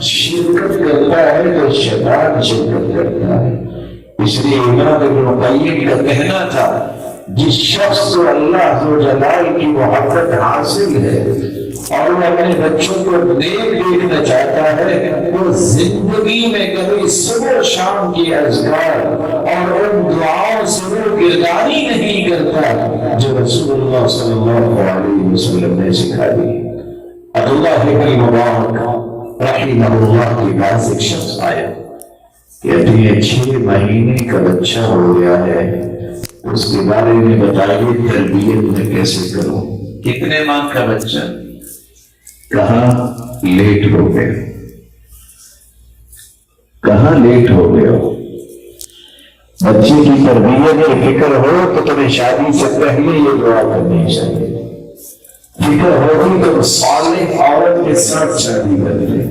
S3: شرکت کرتا ہے تو شیطان شرکت کرتا ہے. اس لیے امام ابن قیم کا کہنا تھا جس شخص کو اللہ ذو جلال کی محبت حاصل ہے اور وہ اپنے بچوں کو نیک دیکھنا چاہتا ہے وہ زندگی میں کبھی صبح شام کی اذکار اور ان دعاؤں سے وہ گردانی نہیں کرتا جو رسول اللہ صلی اللہ علیہ وسلم نے سکھا دی. عبداللہ بن مبارک رحمہ اللہ کے پاس ایک شخص آیا کہتے ہیں 6 مہینے کا بچہ ہو گیا ہے، اس کے بارے میں بتائیے تربیت میں کیسے کروں. کتنے ماہ کا بچہ؟ کہاں لیٹ ہو گیا. کہاں لیٹ ہو گیا؟ بچے کی تربیت کی فکر ہو تو تمہیں شادی سے پہلے یہ دعا کرنی چاہیے. فکر ہوگی تو صالح عورت کے ساتھ شادی کرتے،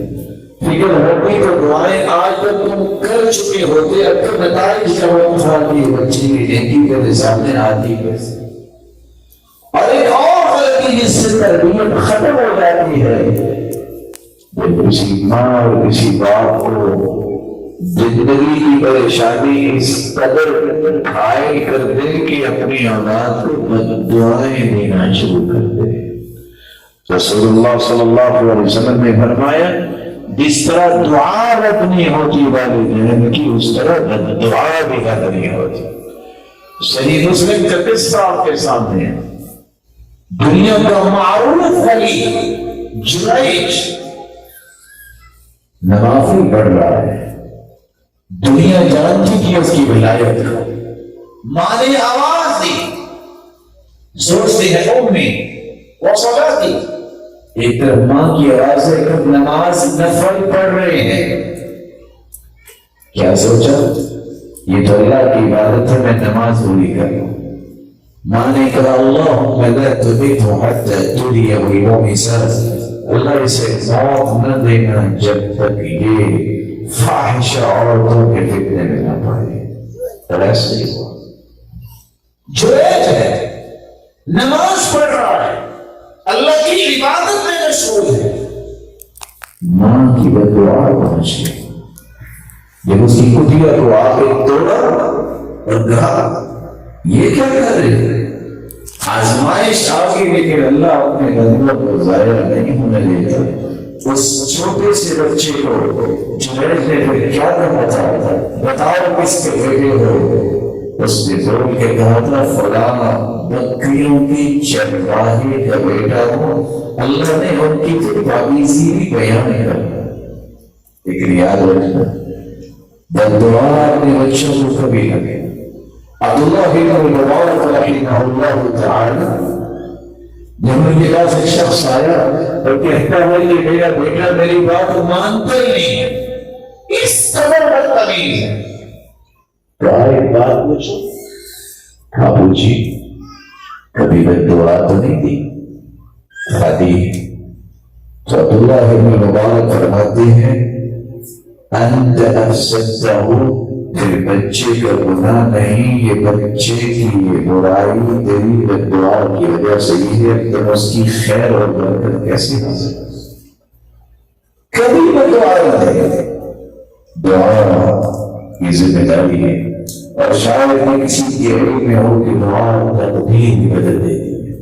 S3: فکر ہوگی تو دعائیں آج تک تم کر چکے ہوتے، اب تو نتائج کا وقت تھا کہ بچے کی نیکی کے سامنے آتی ہے. اور ایک اور غلطی جس سے تربیت ختم ہو جاتی ہے جب کسی ماں اور کسی باپ کو زندگی کی پریشانی اس قدر قائل کر دے کہ اپنی اولاد کو بددعائیں دینا شروع کر دے. رسول اللہ صلی اللہ علیہ وسلم نے فرمایا جس طرح دعا رد نہیں ہوتی والدین کی اس طرح دعا بھی رد نہیں ہوتی. صحیح مسلم کا قصہ آپ کے سامنے ہے. دنیا کا معروف ولی جریج نوافل پڑھ رہا ہے، دنیا جانتی کہ اس کی ولایت کو. ماں نے آواز دی، سوچتے ہیں امی وہ صلاتی. ایک طرف ماں کی آواز ہے کہ نماز نفل پڑھ رہے ہیں. کیا سوچا یہ تو اللہ کی عبادت ہے، میں نماز پوری کر لوں. ماں نے کہا اللہم لا تمته حتى تلي ويوم سرد. اللہ اسے موت نہ دینا جب تک یہ فاحشہ عورتوں کے فتنے میں نہ پڑے. ایسے ہی ہوا. جریج ہے، نماز پڑھ رہا ہے، اللہ کی عبادت میں مشغول ہے. ماں کی بددعا پہنچ گئی. جب اس کی کٹیا کو آ کے توڑا اور کہا یہ کیا کر رہے؟ آزمائش آ گئی لیکن اللہ اپنے بندوں کو ضائع نہیں ہونے دیتا. اس چھوٹے سے بچے کو جریج نے پھر کیا کہا تھا بتاؤ کس کے بیٹے ہو؟ اس نے بول کے کہا تھا فلاں بکریوں کی چرواہے کا بیٹا ہوں. اللہ نے ان کی تعویذی بھی بیان کر لیکن یاد رکھنا بددعا اپنے بچوں کو کبھی نہ دے. عبداللہ بن مبارک رحمہ اللہ تعالی جب ان کے پاس ایک شخص آیا اور کہتا ہے کہ میرا بیٹا میری بات مانتا ہی نہیں ہے، اس قدر بدتمیز ہے. کہا ایک بات پوچھو. کہا پوچھی. کبھی بددعا تو نہیں دی؟ کہا دی. تو عبداللہ بن مبارک فرماتے ہیں
S2: انت افسدتہ، پھر بچے کا گناہ نہیں، یہ بچے کی یہ برائی تیری بددعا کی وجہ سے ہی ہے، تو اس کی خیر اور برکت کیسے حاصل؟ کبھی بددعا نہ دے، دعا کی ذمہ داری ہے، اور شاید میں کسی کی علم میں ہو کہ دعا تقدیر بھی بدل دیتی ہے۔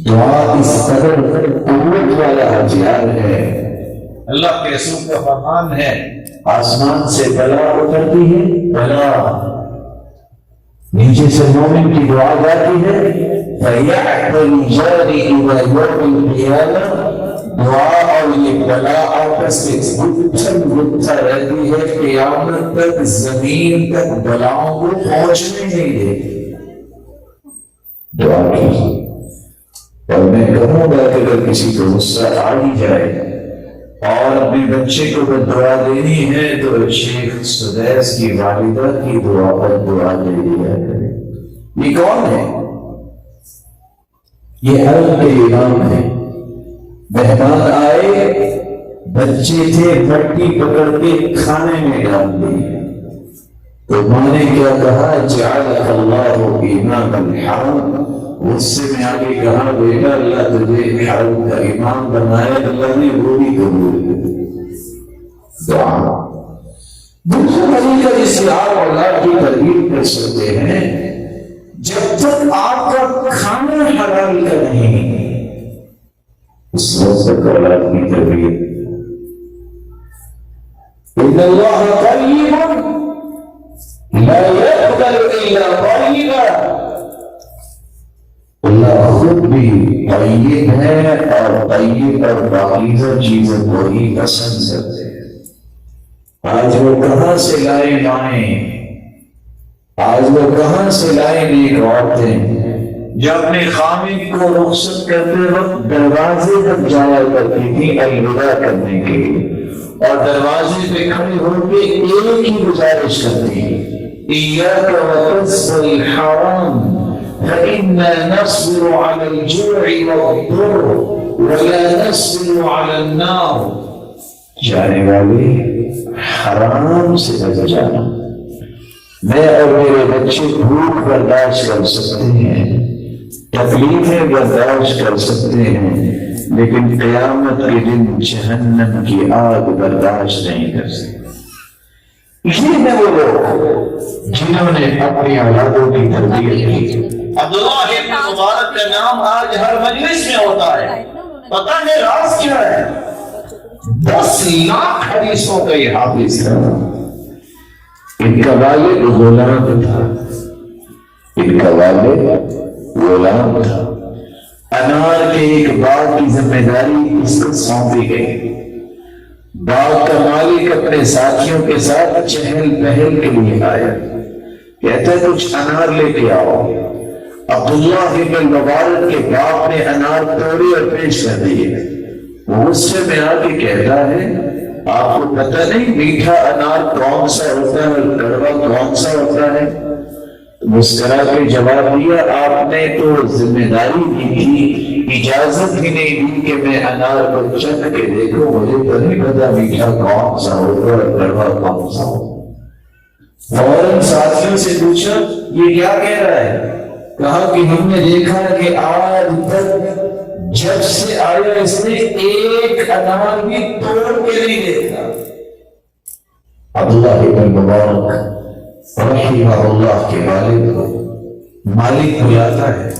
S2: دعا اس قدر قوت والا ہتھیار ہے، اللہ کے رسول کا فرمان ہے، آسمان سے بلا اترتی ہے، بلا نیچے سے مومن کی دعا جاتی ہے، فَيَعْتَلِ جَارِ إِلَى يَوْمِ الْقِيَامَةِ، دعا اور یہ بلا آپس میں گتھا رہتی ہے، قیامت تک زمین تک بلاؤں کو پہنچنے نہیں دے۔ دعا کی، اور میں کہوں گا کہ اگر کسی کو غصہ آ ہی جائے اور اپنے بچے کو دعا دینی ہے تو شیخ سدیس کی والدہ کی دعا پر دعا دے دیا کرے۔ یہ کون ہے؟ یہ حرم کے امام ہے۔ مہمان آئے، بچے تھے، مٹی پکڑ کے کھانے میں ڈال دی، تو ماں نے کیا کہا؟ جعلک اللہ امام الحرم، اس سے میں آگے کہا بیٹا اللہ تجھے حرم کا امام بنایا، اللہ نے وہ بھی قبول دعا۔ دوسرا طریقہ جس سے آپ اولاد کی تربیت کر سکتے ہیں، جب تک آپ کا کھانا حلال کا نہیں اس وقت تک اولاد کی تربیت۔ ان اللہ طیب لا يقبل الا طیبا، اللہ خود بھی طیب ہے اور طیب اور پاکیزہ چیزوں کو ہی پسند کرتے ہیں۔ آج وہ کہاں سے لائے مائیں، آج وہ کہاں سے لائے نیک عورتیں جو اپنے خامد کو رخصت کرتے وقت دروازے تک جایا کرتی تھی الوداع کرنے کے لیے، اور دروازے پہ کھڑے ہو کے ایک ہی گزارش کرتی، ایاک وکسب الحرام فإنا نصبر على الجوع والضر ولا نصبر على النار، جانے والے حرام سے بچ جانا۔ میں اور میرے بچے بھوک برداشت کر سکتے ہیں، تکلیفیں برداشت کر سکتے ہیں، لیکن قیامت کے دن جہنم کی آگ برداشت نہیں کر سکتے۔ یہ ہے وہ لوگ جنہوں نے اپنی اولادوں کی تربیت کی۔ عبداللہ ابن مبارک کا نام آج ہر مجلس میں ہوتا ہے، پتہ ہے راز کیا ہے؟ 10 لاکھ حدیثوں کا یہ حافظ تھا۔ ان کا والد غلام تھا، ان کا والد غلام تھا۔ انار کے ایک باغ کی ذمہ داری اس کو سونپی گئی۔ باغ کا مالک اپنے ساتھیوں کے ساتھ چہل پہل کے لیے آیا، کہتا ہے کچھ انار لے کے آؤ۔ عبداللہ ابن مبارک کے باپ نے انار توڑے اور پیش کر دیے۔ وہ غصے میں آ کے کہتا ہے آپ کو پتہ نہیں میٹھا انار کون سا ہوتا ہے اور کڑوا کون سا ہوتا ہے؟ مسکرا کے جواب دیا آپ نے تو ذمہ داری دی تھی، اجازت ہی نہیں دی کہ میں انار کو چکھ کے دیکھوں، مجھے تو نہیں پتا میٹھا کون سا ہوگا اور کڑوا کون سا ہوگا۔ فوراً ساتھیوں سے پوچھا یہ کیا کہہ رہا ہے؟ کہا کہ ہم نے دیکھا کہ آج تک جب سے آیا اس نے ایک انار بھی توڑ کے نہیں دیکھا۔ عبداللہ ابن مبارک رحمہ اللہ کے والد کو مالک بلاتا ہے،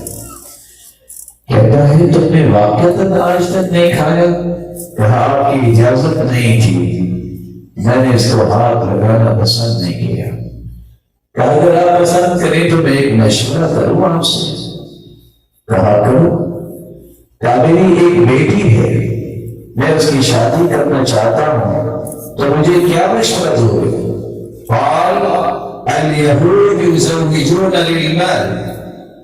S2: کہتا ہے تم نے واقعتاً آج تک نہیں کھایا؟ کہا آپ کی اجازت نہیں تھی، میں نے اس کو ہاتھ لگانا پسند نہیں کیا۔ کہا اگر آپ پسند کریں تو میں ایک مشورہ کروں آپ سے۔ کہا کرو۔ کہا میری ایک بیٹی ہے، میں اس کی شادی کرنا چاہتا ہوں، تو مجھے کیا مشورہ دو گے؟ قال الیہود یزوجون للمال،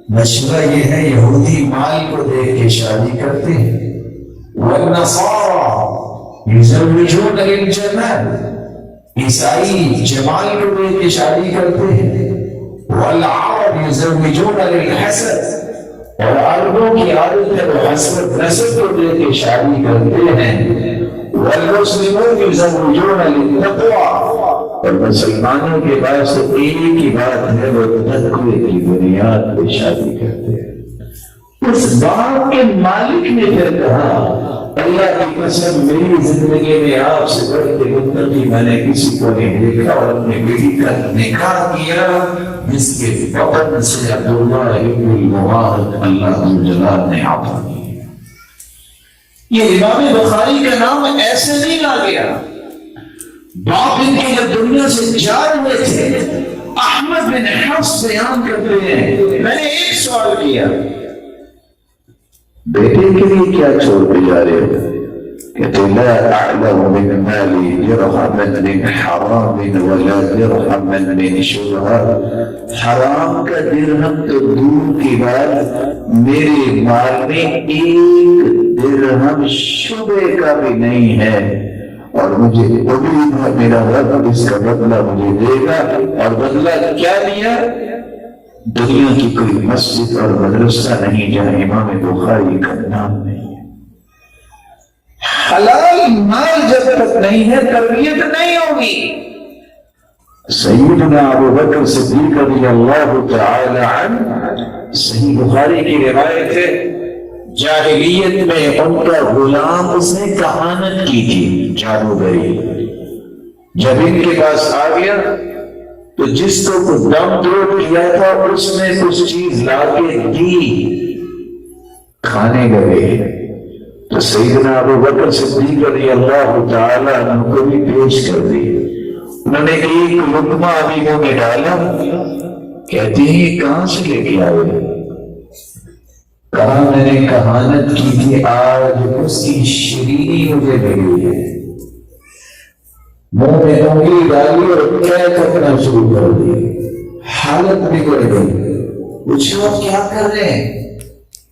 S2: مشورہ یہ ہے یہودی مال کو دیکھ کے شادی کرتے ہیں، والنصارى یزوجون للجمال، عیسائی جمال کو دیکھ کے شادی کرتے ہیں، والعرب یزوجون للحسد، اور عربوں کی عادت ہے وہ حسد نسب کو دیکھ کے شادی کرتے ہیں،
S3: والمسلمون يزوجون للتقوى، اور مسلمانوں کے پاس ایک ہی بات ہے، وہ تقوی کی بنیاد پہ شادی کرتے ہیں۔ اس بات کے مالک نے پھر کہا اللہ کی قسم میری زندگی میں آپ سے بڑھ کے متقی میں نے کسی کو نہیں دیکھا، اور اپنی بیٹی کا نکاح کیا جس کے بطن سے عبداللہ ابن المبارک اللہ جلال نے عطا کی۔ یہ امام بخاری کا نام ایسے نہیں لا گیا، باپ ان کے جب دنیا سے جا رہے تھے احمد بن حفص بیان کرتے ہیں میں نے ایک سوال کیا بیٹے کے لیے کیا چھوڑ کے جا رہے ہو؟ کہتے لا اعلم من مالی درہما من حرام ولا درہما من شبہہ، حرام کا درہم تو دور کی بات، میرے مال میں ایک درہم شبہ کا بھی نہیں ہے، اور مجھے امید ہے میرا رب اس کا بدلہ مجھے دے گا۔ اور بدلہ کیا دیا؟ دنیا کی کوئی مسجد اور مدرسہ نہیں جہاں امام بخاری کا نام نہیں ہے۔ حلال مال جب تک نہیں ہے تربیت نہیں ہوگی۔ سیدنا ابو بکر صدیق رضی اللہ تعالی عنہ، صحیح بخاری کی روایت ہے، جاہلیت میں ان کا غلام اس نے کہانت کی تھی، جادوگری۔ جب ان کے پاس آ گیا تو جس کو دم توڑ کیا تھا اس نے کچھ چیز لا کے دی، کھانے گئے تو سیدنا ابو بکر صدیق رضی اللہ تعالی عنہ کو بھی پیش کر دی۔ انہوں نے ایک لقمہ ابھی منہ میں ڈالا، کہتے ہیں کہاں سے لے کے آئے؟ کہا میں نے کہانت کی تھی، آج اس کی شیرینی مجھے ملی ہے۔ منہ میں انگلی ڈالی اور کیک کرنا شروع کر دی، حالت بگڑ گئی۔ پوچھو آپ کیا کر رہے ہیں؟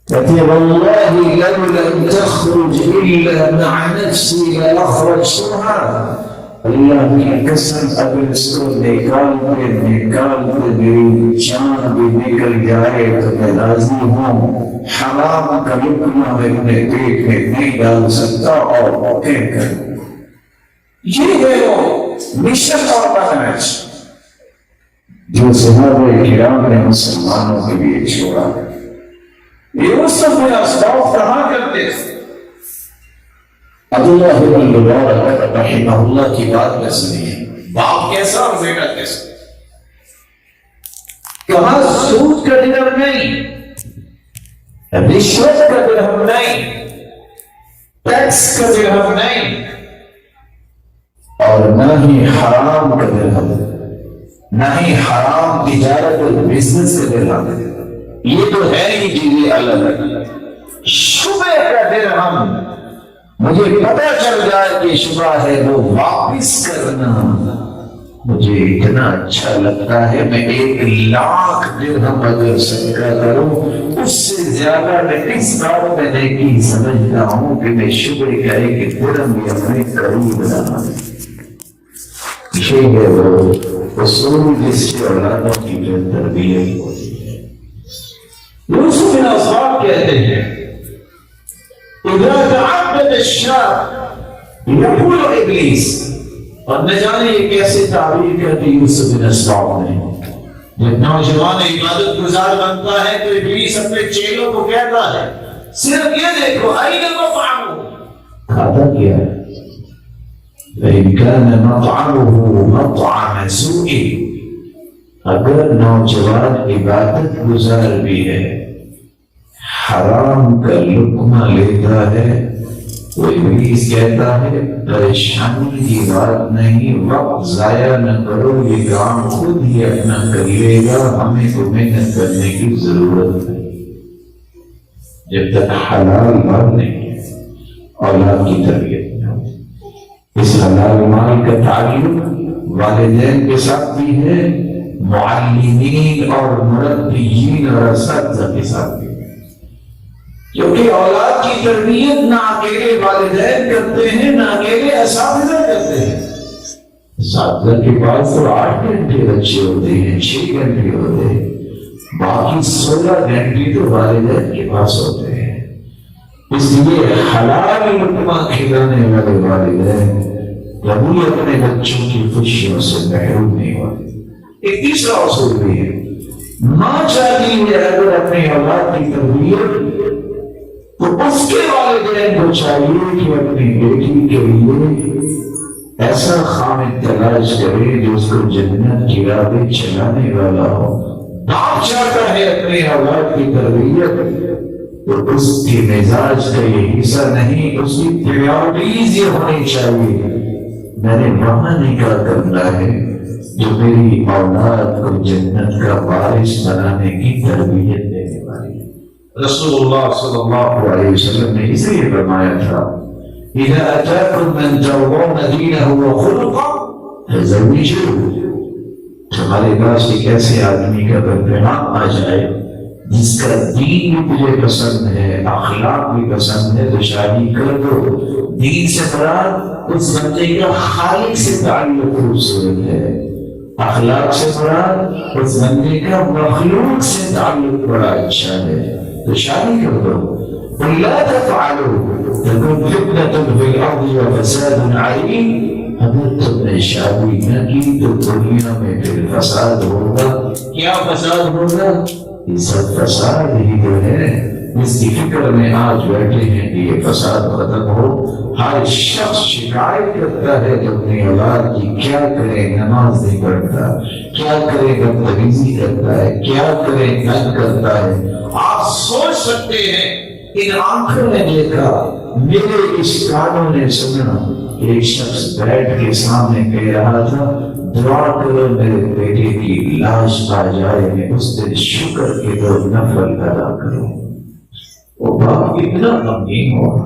S3: کہتے ہیں واللہ لو لم تخرج الا مع نفسی لاخرجتها، اللہ کی قسم اگر اس کو نکال کے میری جان بھی نکل جائے تو میں راضی ہوں، حرام کا لقمہ میں اپنے پیٹ میں نہیں ڈال سکتا اور موقع کر۔ یہ ہے وہ مشن اور منہج جو صحابہ کرام نے مسلمانوں کے لیے چھوڑا۔ یوسف بن اسباط کہاں کرتے تھے؟ عبداللہ بن المبارک رحمہ اللہ کی بات میں سنیے، باپ کیسا اور بیٹا کیسا؟ کہاں سود کا درہم نہیں، رشوت کا درہم نہیں، ٹیکس کا درہم نہیں، اور نہ ہی حرام کا درہم، نہ ہی حرام تجارت اور بزنس کا درہم۔ یہ تو ہے ہی چیزیں الگ الگ۔ شبہ کا درہم مجھے پتہ چل جائے کہ شبہ ہے وہ واپس کرنا مجھے اتنا اچھا لگتا ہے، میں 1,00,000 درہم اگر صدقہ کروں اس سے زیادہ میں اس بات میں نیکی سمجھتا ہوں کہ میں شبہ کا ایک درہم بھی اپنے قریب رہا۔ یہ ہے وہ اصول جس سے اولادوں کی تربیت ہوتی ہے۔ یوسف بن اسباط کہتے ہیں اذا تعبد الشاب یقول ابلیس، اور نہ جانے یہ کیسے تعبیر کرتی یوسف بن اسباط نے، جب نوجوان عبادت گزار بنتا ہے تو ابلیس اپنے چیلوں کو کہتا ہے صرف یہ دیکھو این مطعمہ، کھاتا کیا ہے؟ فإن كان مطعمه مطعم سوء، اگر نوجوان عبادت گزار بھی ہے حرام کا لقمہ لیتا ہے تو ابلیس کہتا ہے پریشانی کی بات نہیں، وقت ضائع نہ کرو، یہ کام خود ہی اپنا کر لے گا، ہمیں کو محنت کرنے کی ضرورت ہے۔ جب تک حلال مال نہیں ہے اولاد کی تربیت میں ہوتی۔ اس حلال مال کا تعلق والدین کے ساتھ بھی ہے، معلمین اور مربیین اور اساتذہ کے ساتھ بھی ہے، کیونکہ اولاد کی تربیت نہ اکیلے والدین کرتے ہیں نہ اکیلے اساتذہ کرتے ہیں۔ اساتذہ کے پاس تو 8 گھنٹے بچے ہوتے ہیں، 6 گھنٹے ہوتے ہیں، باقی 16 گھنٹے تو والدین کے پاس ہوتے ہیں۔
S2: اس لیے حلال لقمہ کھلانے والے والدین کبھی اپنے بچوں کی خوشیوں سے محروم نہیں ہوتے۔ ایک تیسرا اصول بھی ہے، ماں چاہتی ہے اگر اپنے اولاد کی تربیت تو اس کے والدین کو چاہیے کہ اپنی بیٹی کے لیے ایسا خامد تلاش کرے جو اس کو جنت کی راہ پہ چلانے والا ہو۔ باپ چاہتا ہے اپنے اولاد کی تربیت تو اس کے مزاج کا یہ حصہ نہیں، اس کی پریورٹیز یہ ہونی چاہیے، میں نے وہاں نکاح کرنا ہے جو میری اولاد کو جنت کا وارث بنانے کی تربیت دینے والی ہے۔ رسول اللہ صلی اللہ علیہ وسلم نے اس لیے فرمایا تھا اذا اتاکم من ترضون دینہ وخلقہ فزوجوہ، تمہارے پاس ایک ایسے آدمی کا پیغام آ جائے جس کا دین بھی تجھے پسند ہے، اخلاق بھی پسند ہے تو شادی کر دو۔ دین سے مراد اس بندے کا خالق سے تعلق خوبصورت ہے، اخلاق سے مراد اس بندے کا مخلوق سے تعلق بڑا اچھا ہے تو شادی کر دو۔ وَلَا تَفْعَلُوا تَكُنْ فِتْنَةٌ فِي الْأَرْضِ وَفَسَادٌ عَرِيضٌ، اگر تم نے شادی نہ کی تو دنیا میں پھر فساد ہوگا۔ کیا فساد ہوگا؟ یہ سب فساد ہی جو ہے اس کی فکر میں آج بیٹھے ہیں کہ یہ فساد ختم ہو۔ ہر شخص شکایت کرتا ہے کہ اپنی اولاد کی کیا کرے، نماز نہیں پڑھتا، کیا کرے بدتمیزی کرتا ہے، کیا کرے تنگ کرتا ہے۔ آپ سوچ سکتے ہیں ان آنکھوں نے دیکھا، میرے اس کانوں نے سنا، ایک شخص بیٹھ کے سامنے کہہ رہا تھا دعا کرو میرے بیٹے کی لاش آ جائے، میں اس دن شکر کے دو نفل ادا کروں۔ وہ باپ کتنا غمگین ہوگا،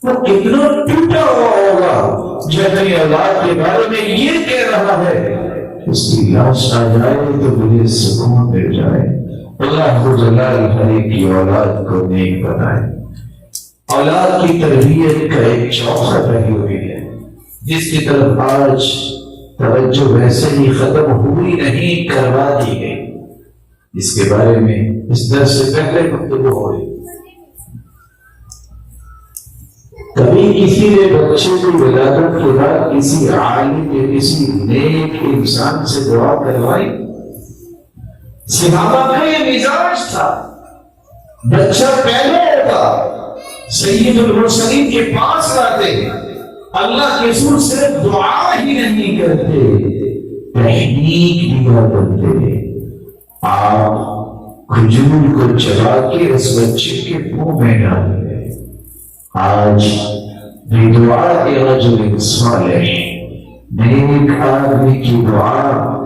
S2: وہ کتنا ٹوٹا ہوا ہوگا جب اپنی اولاد کے بارے میں یہ کہہ رہا ہے اس کی لاش آ جائے تو مجھے سکون مل جائے۔ اللہ جلال ہر ایک کی اولاد کو نیک بنائے۔ اولاد کی تربیت کا ایک چوکھا رہی ہوئی ہے جس کی طرف آج توجہ ویسے ہی ختم ہوئی نہیں، کروا دی گئی، اس کے بارے میں اس درس سے پہلے گفتگو ہوئی۔ کبھی کسی نے بچے کی ولادت کے بعد کسی عالم یا کسی نیک انسان سے دعا کروائی؟ صحابہ کا یہ مزاج تھا، بچہ پیدا ہوتا سید المرسلین کے پاس لاتے، اللہ کے رسول صرف دعا ہی نہیں کرتے، تحقیق دیا کرتے۔ آپ کھجور کو چبا کے اس بچے کے منہ میں ڈالتے۔ آج بھی دعا رجل صالح، نیک آدمی کی دعا،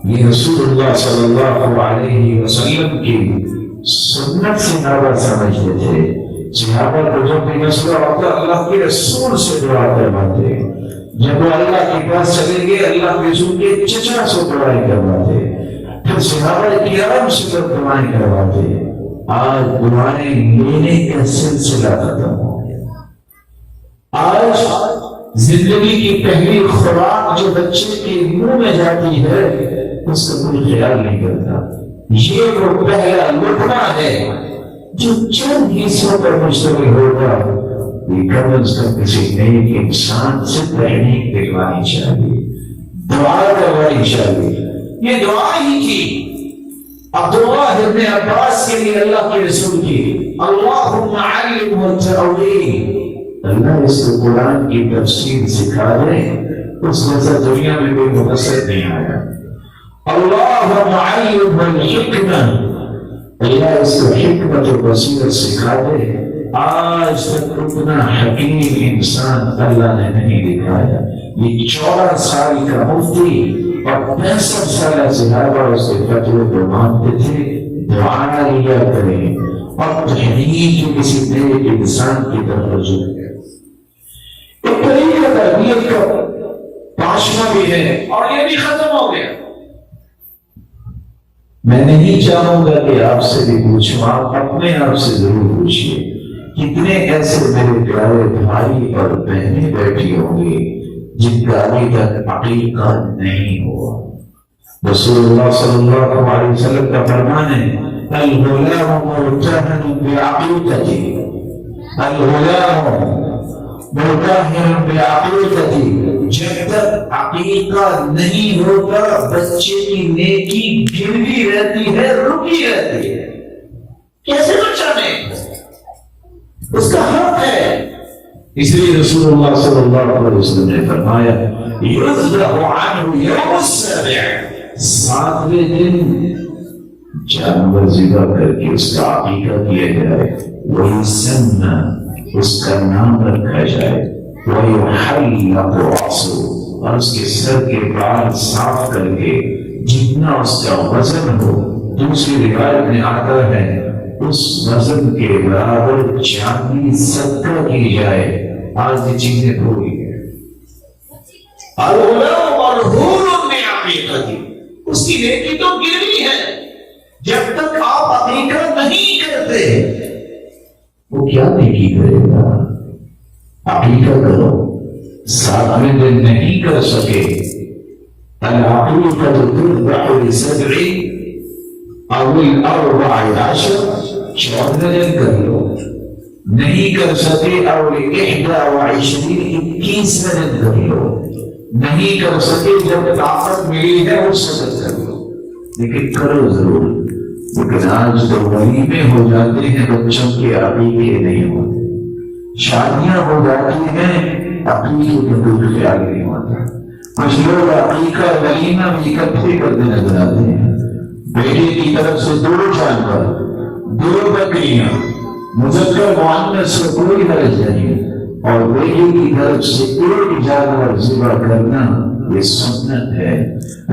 S2: یہ رسول اللہ صلی اللہ علیہ وسلم کی سنت سے نابا سمجھتے تھے۔ صحابہ کو جب بھی مسئلہ ہوتا اللہ کے رسول سے دعا کرواتے، جب وہ اللہ کے پاس چلیں گے اللہ کے رسول کے چچا سے دعائیں کرواتے، پھر صحابہ کرام سے دعائیں کرواتے۔ آج دعائیں لینے کا سلسلہ ختم ہو گیا۔ آج زندگی کی پہلی خوراک جو بچے کے منہ میں جاتی ہے اس کا کوئی خیال نہیں کرتا۔ یہ وہ پہلا لقمہ ہے جو چند حصوں پر مشتمل ہوگا، یہ کم از کم کسی نیک انسان سے تحریک دلوانی چاہیے، دعا کروانی چاہیے۔ یہ دعا ہی کی عبداللہ ابن عباس کے لیے اللہ کے رسول کی، اللہم علمہ التأویل، اللہ اس کو قرآن کی تفسیر سکھا دے، اس وجہ دنیا میں کوئی مقصد نہیں آیا۔ اللہم علمہ الحکمہ، اللہ اس کو حکمت و بصیرت سکھا دے۔ آج تک اتنا حکیم انسان اللہ نے نہیں دکھایا۔ یہ 14 سال کا مفتی اور 65 سالہ صحابہ اس کے فتوے کو مانتے تھے، دعا لیا کریں اور تحریک کسی نیک انسان کی طرف رجوع کریں۔ ایک طریقہ تربیت کا 5واں بھی ہے اور یہ بھی ختم ہو گیا۔ میں نہیں چاہوں گا کہ آپ سے بھی پوچھوں، آپ اپنے آپ سے ضرور پوچھئے کتنے ایسے میرے پیارے بھائی اور بہنیں بیٹھی ہوں گی جن کا ابھی تک عقیقہ نہیں ہوا۔ رسول اللہ صلی اللہ علیہ وسلم کا فرمان ہے الغلام مرتهن بعقیقته، الغلام مطهر بعقیدتی، جب تک عقیقہ نہیں ہوتا بچے کی نیکی گروی رہتی ہے، رکی رہتی ہے. کیسے بچہ نہیں؟ اس کا حق ہے. اس لیے رسول اللہ صلی اللہ علیہ وسلم نے فرمایا یذبح عنہ یوم السابع، 7ویں دن جانور ذبح کر کے اس کا عقیقہ کیا جائے، ویسمى، اس کا نام رکھا جائے، ویحلق رأسہ، اور اس کے سر کے بال صاف کر کے جتنا اس کا وزن ہو، دوسری روایت میں آتا ہے اس وزن کے برابر چاندی صدقہ کی جائے. آج یہ چیزیں ہو گئی ہیں. الغلام مرہون بعقیقتی، اس کی نیکی تو گروی ہے. جب تک آپ عقیقہ نہیں کرتے وہ کیا نیکی کرے گا؟ عقیقہ کرو، 7ویں دن نہیں کر سکے، العقیقہ تذبح لسبع او ال14، 14 دن کر لو. نہیں کر سکے اور 21 دن کر لو. نہیں کر سکے جب طاقت ملی ہے اس وقت کر لو، لیکن کرو ضرور. لیکن آج تو ولیمے ہو جاتے ہیں بچوں کے، عقیقے نہیں ہوتے. شادیاں ہو جاتی ہیں، عقیقے کا کوئی خیال نہیں ہوتا. کچھ لوگ عقیقہ ولیمہ بھی اکٹھے کرتے نظر آتے ہیں. بیٹے کی طرف سے 2 جانور، 2 بکریاں، مذکر مؤنث سے کوئی حرج نہیں، اور بیٹے کی طرف سے 1 جانور ذبح کرنا یہ سنت ہے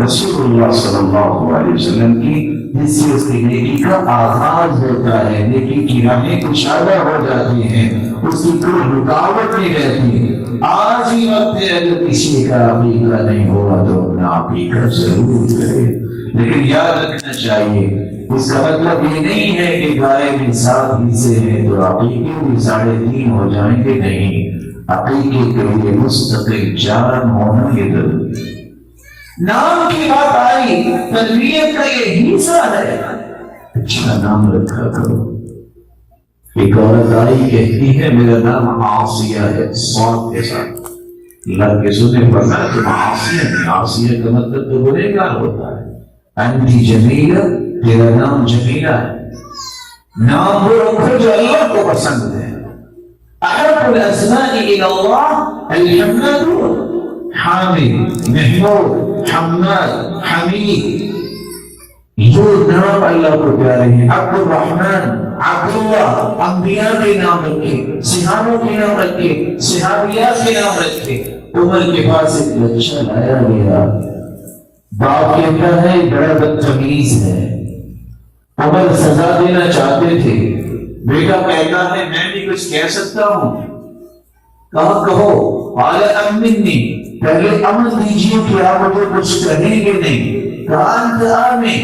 S2: رسول اللہ صلی اللہ علیہ وسلم کی، جس سے اس کی نیکی کا آغاز ہوتا ہے. نیکی کی راہیں کشادہ ہو جاتی ہیں، اس کی کوئی رکاوٹ نہیں رہتی. آج ہی وقت ہے اگر کسی کا عقیقہ نہیں ہوا تو اپنا عقیقہ ضرور کرے. لیکن یاد رکھنا چاہیے اس کا مطلب یہ نہیں ہے کہ گائے بھی 7 حصے ہیں تو عقیقے بھی 3.5 ہو جائیں گے. نہیں، عقیقے کے لیے مستقل جان ہونا یہ ضروری ہے. نام کی بات آئی، تربیت کا یہ حصہ ہے. اچھا نام رکھا کرو. ایک عورت آئی کہتی ہے میرا نام عاصیہ ہے، صاد کے ساتھ. اللہ کے سنے پڑھنا تم عاصیہ نہیں. عاصیہ کا مطلب تو گنہگار ہوتا ہے. انتی جمیلہ، تیرا نام جمیلہ ہے. نام وہ رکھو جو اللہ کو پسند ہے. احب الاسماء الى اللہ الحمد، حامد، محمود، حماد، حمید. یہ نام اللہ کو پیارے ہیں. عبد الرحمن، عبداللہ. انبیاء کے نام رکھے، صحابوں کے نام رکھے، صحابیات کے نام رکھے. عمر کے پاس ایک بچہ لایا گیا، باپ کہتا ہے بڑا بدتمیز ہے. عمر سزا دینا چاہتے تھے، بیٹا کہتا ہے میں بھی کچھ کہہ سکتا ہوں. کہا کہو. قال امنی، پہلے امن دیجیے کہ آپ مجھے کچھ کہیں گے نہیں. کہا انت آمن،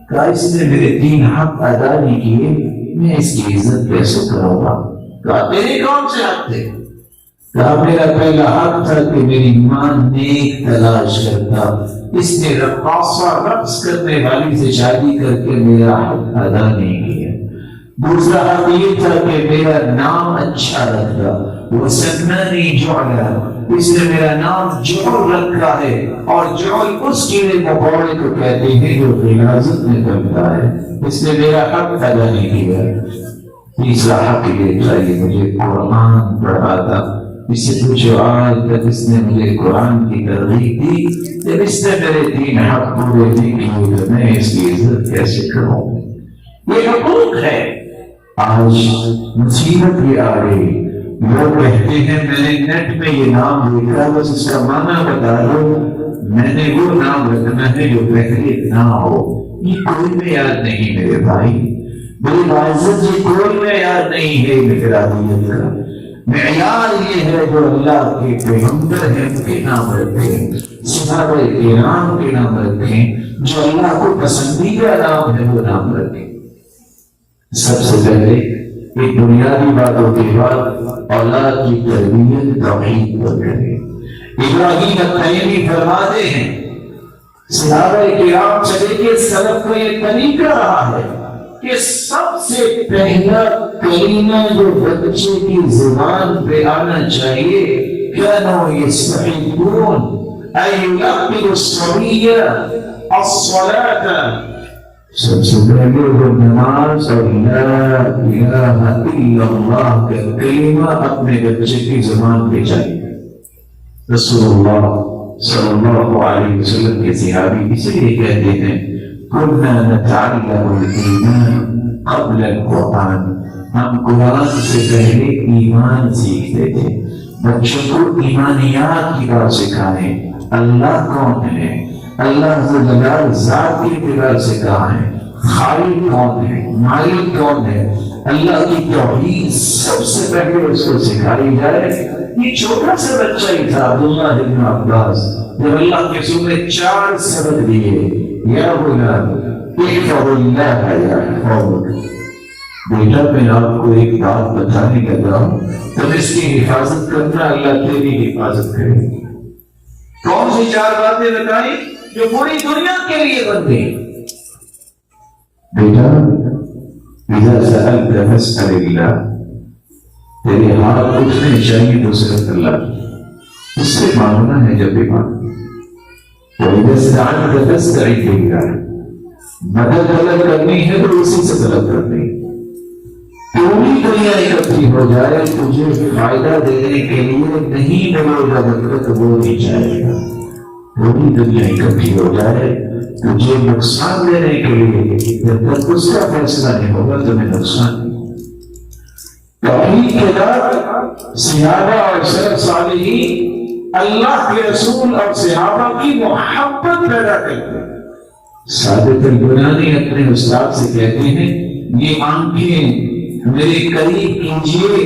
S2: کہا اس نے میرے 3 حق ادا نہیں کیے، میں اس کی عزت کیسے کروں گا؟ کہا تیرے کون سے حق تھے؟ کہا میرا پہلا حق تھا کہ میری ماں نیک تلاش کرتا، اس نے رقاصہ رقص کرنے والی سے شادی کر کے میرا حق ادا نہیں کیا. دوسرا حق یہ تھا کہ میرا نام اچھا رکھتا، وہ سمانی جعلا، اس نے میرا نام جعل رکھا ہے، اور جعل اس کیڑے مکوڑے کو کہتے ہیں جو غلاظت میں بنتا ہے، اس نے میرا حق ادا نہیں کیا. تیسرا حق یہ تھا کہ مجھے قرآن پڑھاتا. اس سے پوچھو آج تک اس نے مجھے قرآن کی ترغیب دی، جب اس نے میرے 3 حق پورے نہیں کیے تو میں اس کی عزت کیسے کروں؟ یہ حقوق ہے. آج مصیبت یہ آ گئی، لوگ کہتے ہیں میں نے نیٹ میں یہ نام دیکھا، بس اس کا معنی بتا دو. میں نے وہ نام رکھنا ہے جو پہلے نہ ہو. یہ کوئی معیار نہیں میرے بھائی، میری معزت یہ کوئی معیار نہیں ہے. انفرادیت کا معیار یہ ہے جو اللہ کے پیغمبر ہیں ان کے نام رکھیں، صحابہ کرام کے نام رکھیں، جو اللہ کو پسندیدہ نام ہے وہ نام رکھیں. سب سے پہلے ایک بنیادی باتوں کے بعد اولاد کی تربیت توحید پر کریں. ابراہیم التیمی فرماتے ہیں صحابہ کرام چلے کے سلف کا یہ طریقہ رہا ہے
S3: کہ سب سے پہلا کلمہ جو بچے کی زبان پہ آنا چاہیے كانوا يستحبون أن يلقنوا الصبي الصلاة. سب سے پہلے وہ نماز اور لا الہ الا اللہ کا کلمہ اپنے بچے کی زبان پہ چاہیے. رسول اللہ صلی اللہ علیہ وسلم کے صحابی اس لیے کہتے ہیں كنا نتعلم الإيمان قبل القرآن. ہم قرآن سے پہلے ایمان سیکھتے تھے. بچوں کو ایمانیات کی بات سکھائیں. اللہ کون ہے, اللہ جلال ذات کی اعتبار سے کہا ہے, خالق کون ہے, مالک کون ہے, اللہ کی توحید سب سے پہلے اس کو سکھائی جائے. یہ چھوٹا سا بچہ ہی تھا عبداللہ بن عباس, جب اللہ کے رسول نے 4 سبق دیے, یا غلام احفظ اللہ یحفظک. بیٹا میں آپ کو ایک بات بتانے لگا ہوں, تم اس کی حفاظت کرنا, اللہ تیری حفاظت کرے. کون سی 4 باتیں بتائیں جو پوری دنیا کے لیے بن گئی؟ بیٹا اذا سألت فاسأل اللہ, تیرے ہاتھ اٹھنے چاہیے تو صرف اللہ اس سے مانگنا ہے جب بھی مانگنا. وَإِذَا اسْتَعَنْتَ فَاسْتَعِنْ بِاللَّهِ, مدد طلب کرنی ہے تو اسی سے طلب کرنی. پوری دنیا اکٹھی ہو جائے تجھے فائدہ دینے کے لیے نہیں ملے گا جب تک وہ نہیں چاہے گا. پوری دنیا اکٹھی ہو جائے تجھے نقصان دینے کے لیے جب تک اس کا فیصلہ نہیں ہوگا تمہیں نقصان نہیں. توحید کے بعد صحابہ اور سلف صالحین اللہ کے رسول اور صحابہ کی محبت پیدا کرتے ہیں. ثابت البنانی اپنے استاد سے کہتے ہیں یہ آنکھیں میرے قریب کیجیے,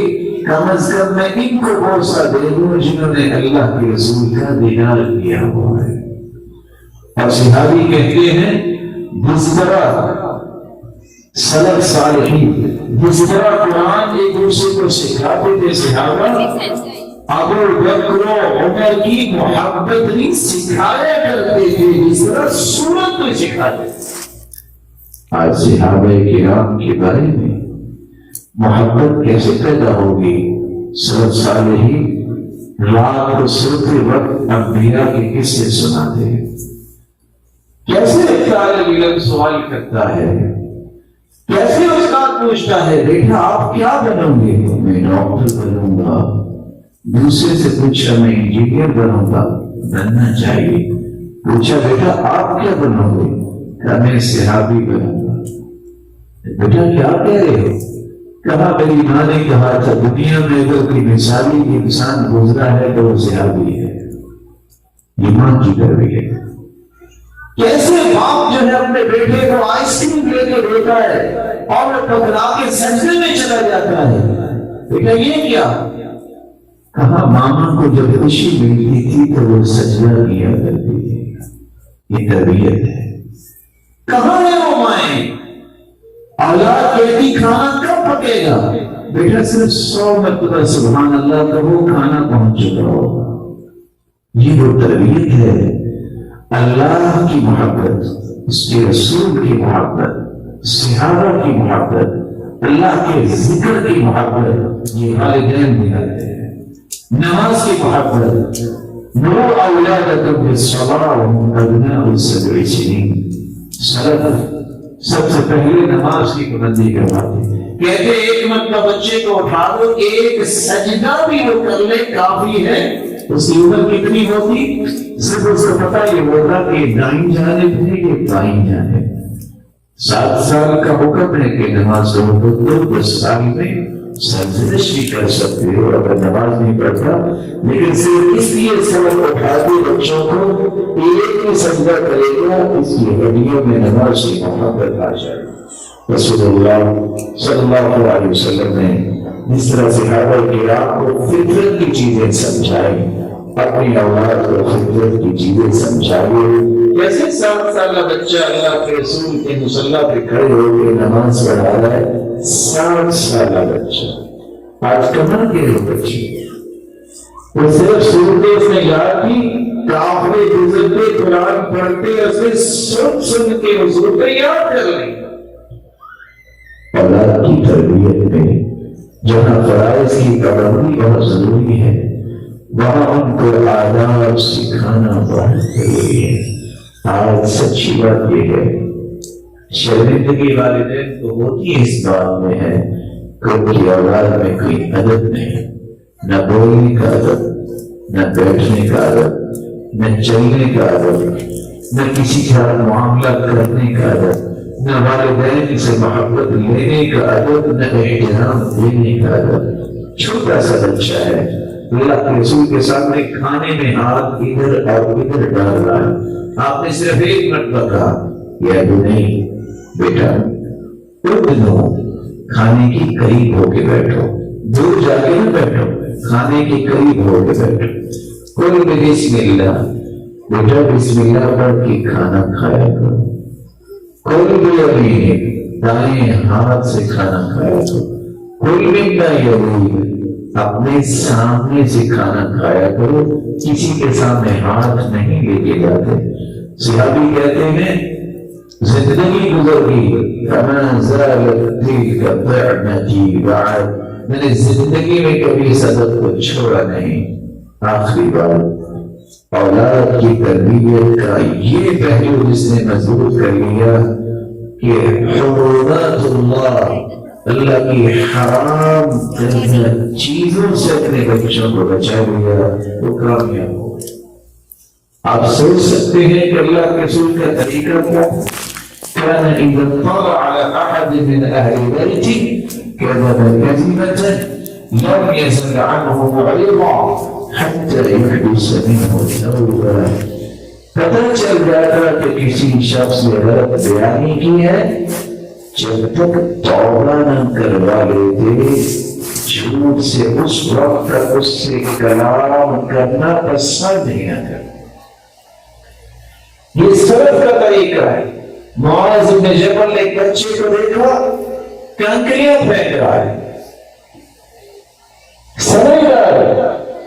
S3: کم از کم میں ان کو بوسہ دے دوں جنہوں نے اللہ کے رسول کا دیدار کیا ہوا ہے. اور صحابی کہتے ہیں جس طرح سلف صالحین جس طرح قرآن ایک دوسرے کو سکھاتے تھے, صحابہ ابو بکر و عمر کی محبت نہیں سکھایا کرتے تھے جس طرح سورت کو سکھاتے تھے. آج صحابہ کرام کے بارے میں محبت کیسے پیدا ہوگی؟ سلف صالحین رات کو سوتے وقت انبیاء کے قصے سناتے ہیں. کیسے طالب علم سوال کرتا ہے, کیسے استاد پوچھتا ہے بیٹا آپ کیا بنو گے؟ میں ڈاکٹر بنوں گا. دوسرے سے پوچھا میں انجینئر بنوں گا, بننا چاہیے. پوچھا بیٹا آپ کیا بنو گے؟ کہا میں صحابی بنوں گا. بیٹا کیا کہہ رہے ہو؟ کہا میری ماں نے کہا تھا دنیا میں اگر کوئی مثالی انسان گزرا ہے تو وہ صحابی ہے. ایمان کی تربیت. کیسے باپ جو ہے اپنے بیٹے کو آئس کریم لے کے دیتا ہے اور وہ پکڑا کے سجدے میں چلا جاتا ہے. بیٹا یہ کیا؟ کہا ماما کو جب خوشی ملتی تھی تو وہ سجدہ کیا کرتی تھی. یہ تربیت ہے. کہاں ہے وہ مائیں؟ اولاد کہتی کھانا کب پکے گا؟ بیٹا صرف 100 مرتبہ سبحان اللہ کہو کھانا پہنچ چکا ہوگا. یہ وہ تربیت ہے. اللہ کی محبت, اس کے رسول کی محبت, صحابہ کی محبت, اللہ کے ذکر کی محبت, یہ والدین دلاتے ہیں. نماز کی محبت, مروا اولادکم بالصلاۃ وهم ابناء 7 سنین. سلف سب سے پہلے نماز کی پابندی کرواتے ہیں. کہتے ایک مرتبہ بچے کو اٹھا دو, ایک سجدہ بھی وہ کر لے کافی ہے. اس کی عمر کتنی ہوتی؟ صرف اس کو پتا یہ ہوتا کہ دائیں جانب ہے یہ بائیں جانب. 7 سال کا حکم ہے کہ نماز ہو تو 10 سال میں سرزنش بھی کر سکتے ہو اگر نماز نہیں پڑھتا. لیکن صرف اس لیے سبق اٹھاتے بچوں کو ایک ہی سجدہ کرے گا اس کی ہڈیوں میں نماز کی محبت آ جائے. رسول اللہ صلی اللہ علیہ وسلم نے جس طرح صحابہ کرام کو فطرت کی چیزیں سمجھائی, اپنی اولاد کو فطرت کی چیزیں سمجھائے. جیسے 7 سالہ بچہ اللہ کے رسول کے مصلی پہ کھڑے ہو کے نماز پڑھا رہا ہے. 7 سالہ بچہ. آج کہاں کے بچے وہ صرف سنتے اس نے یاد کی, کافرے گزرتے قرآن پڑھتے اسے سن کے حضور پہ یاد کر لیں. جہاں فرائض کی پابندی بہت ضروری ہے وہاں ان کو آداب سکھانا بہت ضروری ہے۔ آج سچی بات یہ ہے شرمندگی والدین کو ہوتی اس بات میں ہے کہ ان کی اولاد میں کوئی ادب نہیں، نہ بولنے کا ادب، نہ بیٹھنے کا ادب، نہ چلنے کا ادب، نہ کسی کا معاملہ کرنے کا ادب، نہ والدین سے محبت لینے کا ادب، نہ احترام دینے کا ادب۔ چھوٹا سا بچہ ہے، اللہ کے رسول کے سامنے کھانے میں ہاتھ ادھر اور ادھر ڈال رہا ہے، آپ نے صرف ایک مرتبہ کہا یا نہیں بیٹا اٹھو، کھانے کی قریب ہو کے بیٹھو، دور جا کے نہ بیٹھو، کھانے کے قریب ہو کے بیٹھو، کوئی بھی بسم اللہ، بیٹا بسم اللہ پڑھ کے کھانا کھایا کرو، کوئی بھی ابھی دائیں ہاتھ سے کھانا کھایا کرو، کوئی بھی ابھی اپنے سامنے سے کھانا کھایا کرو، کسی کے سامنے ہاتھ نہیں لے کے جاتے۔ صحابی کہتے ہیں زندگی گزر گئی فما زالت تلك طعنتي بعد، میں نے زندگی میں کبھی صدق کو چھوڑا نہیں۔ آخری بار اولاد کی تربیت کا یہ پہلو جس نے مضبوط کر لیا کہ حرمات اللہ کی حرام چیزوں سے اپنے بچوں کو بچا لیا، وہ کامیاب ہو۔ آپ سوچ سکتے ہیں کہ اللہ کے رسول کا طریقہ کیا؟ كان إذا اطلع على أحد من أهل بيته كذب كذبة لم يزل عنه معرضا حتى يحدث منه توبة۔ پتہ چل جاتا کہ کسی شخص نے غلط بیانی کی ہے، جب تک توبہ نہ کروا لیتے جھوٹ سے اس وقت تک اس سے کلام کرنا پسند نہیں کرتا۔ یہ سلف کا طریقہ ہے۔ معاذ بن جبل نے ایک بچے کو دیکھا کنکریاں پھینک رہا ہے، سمجھدار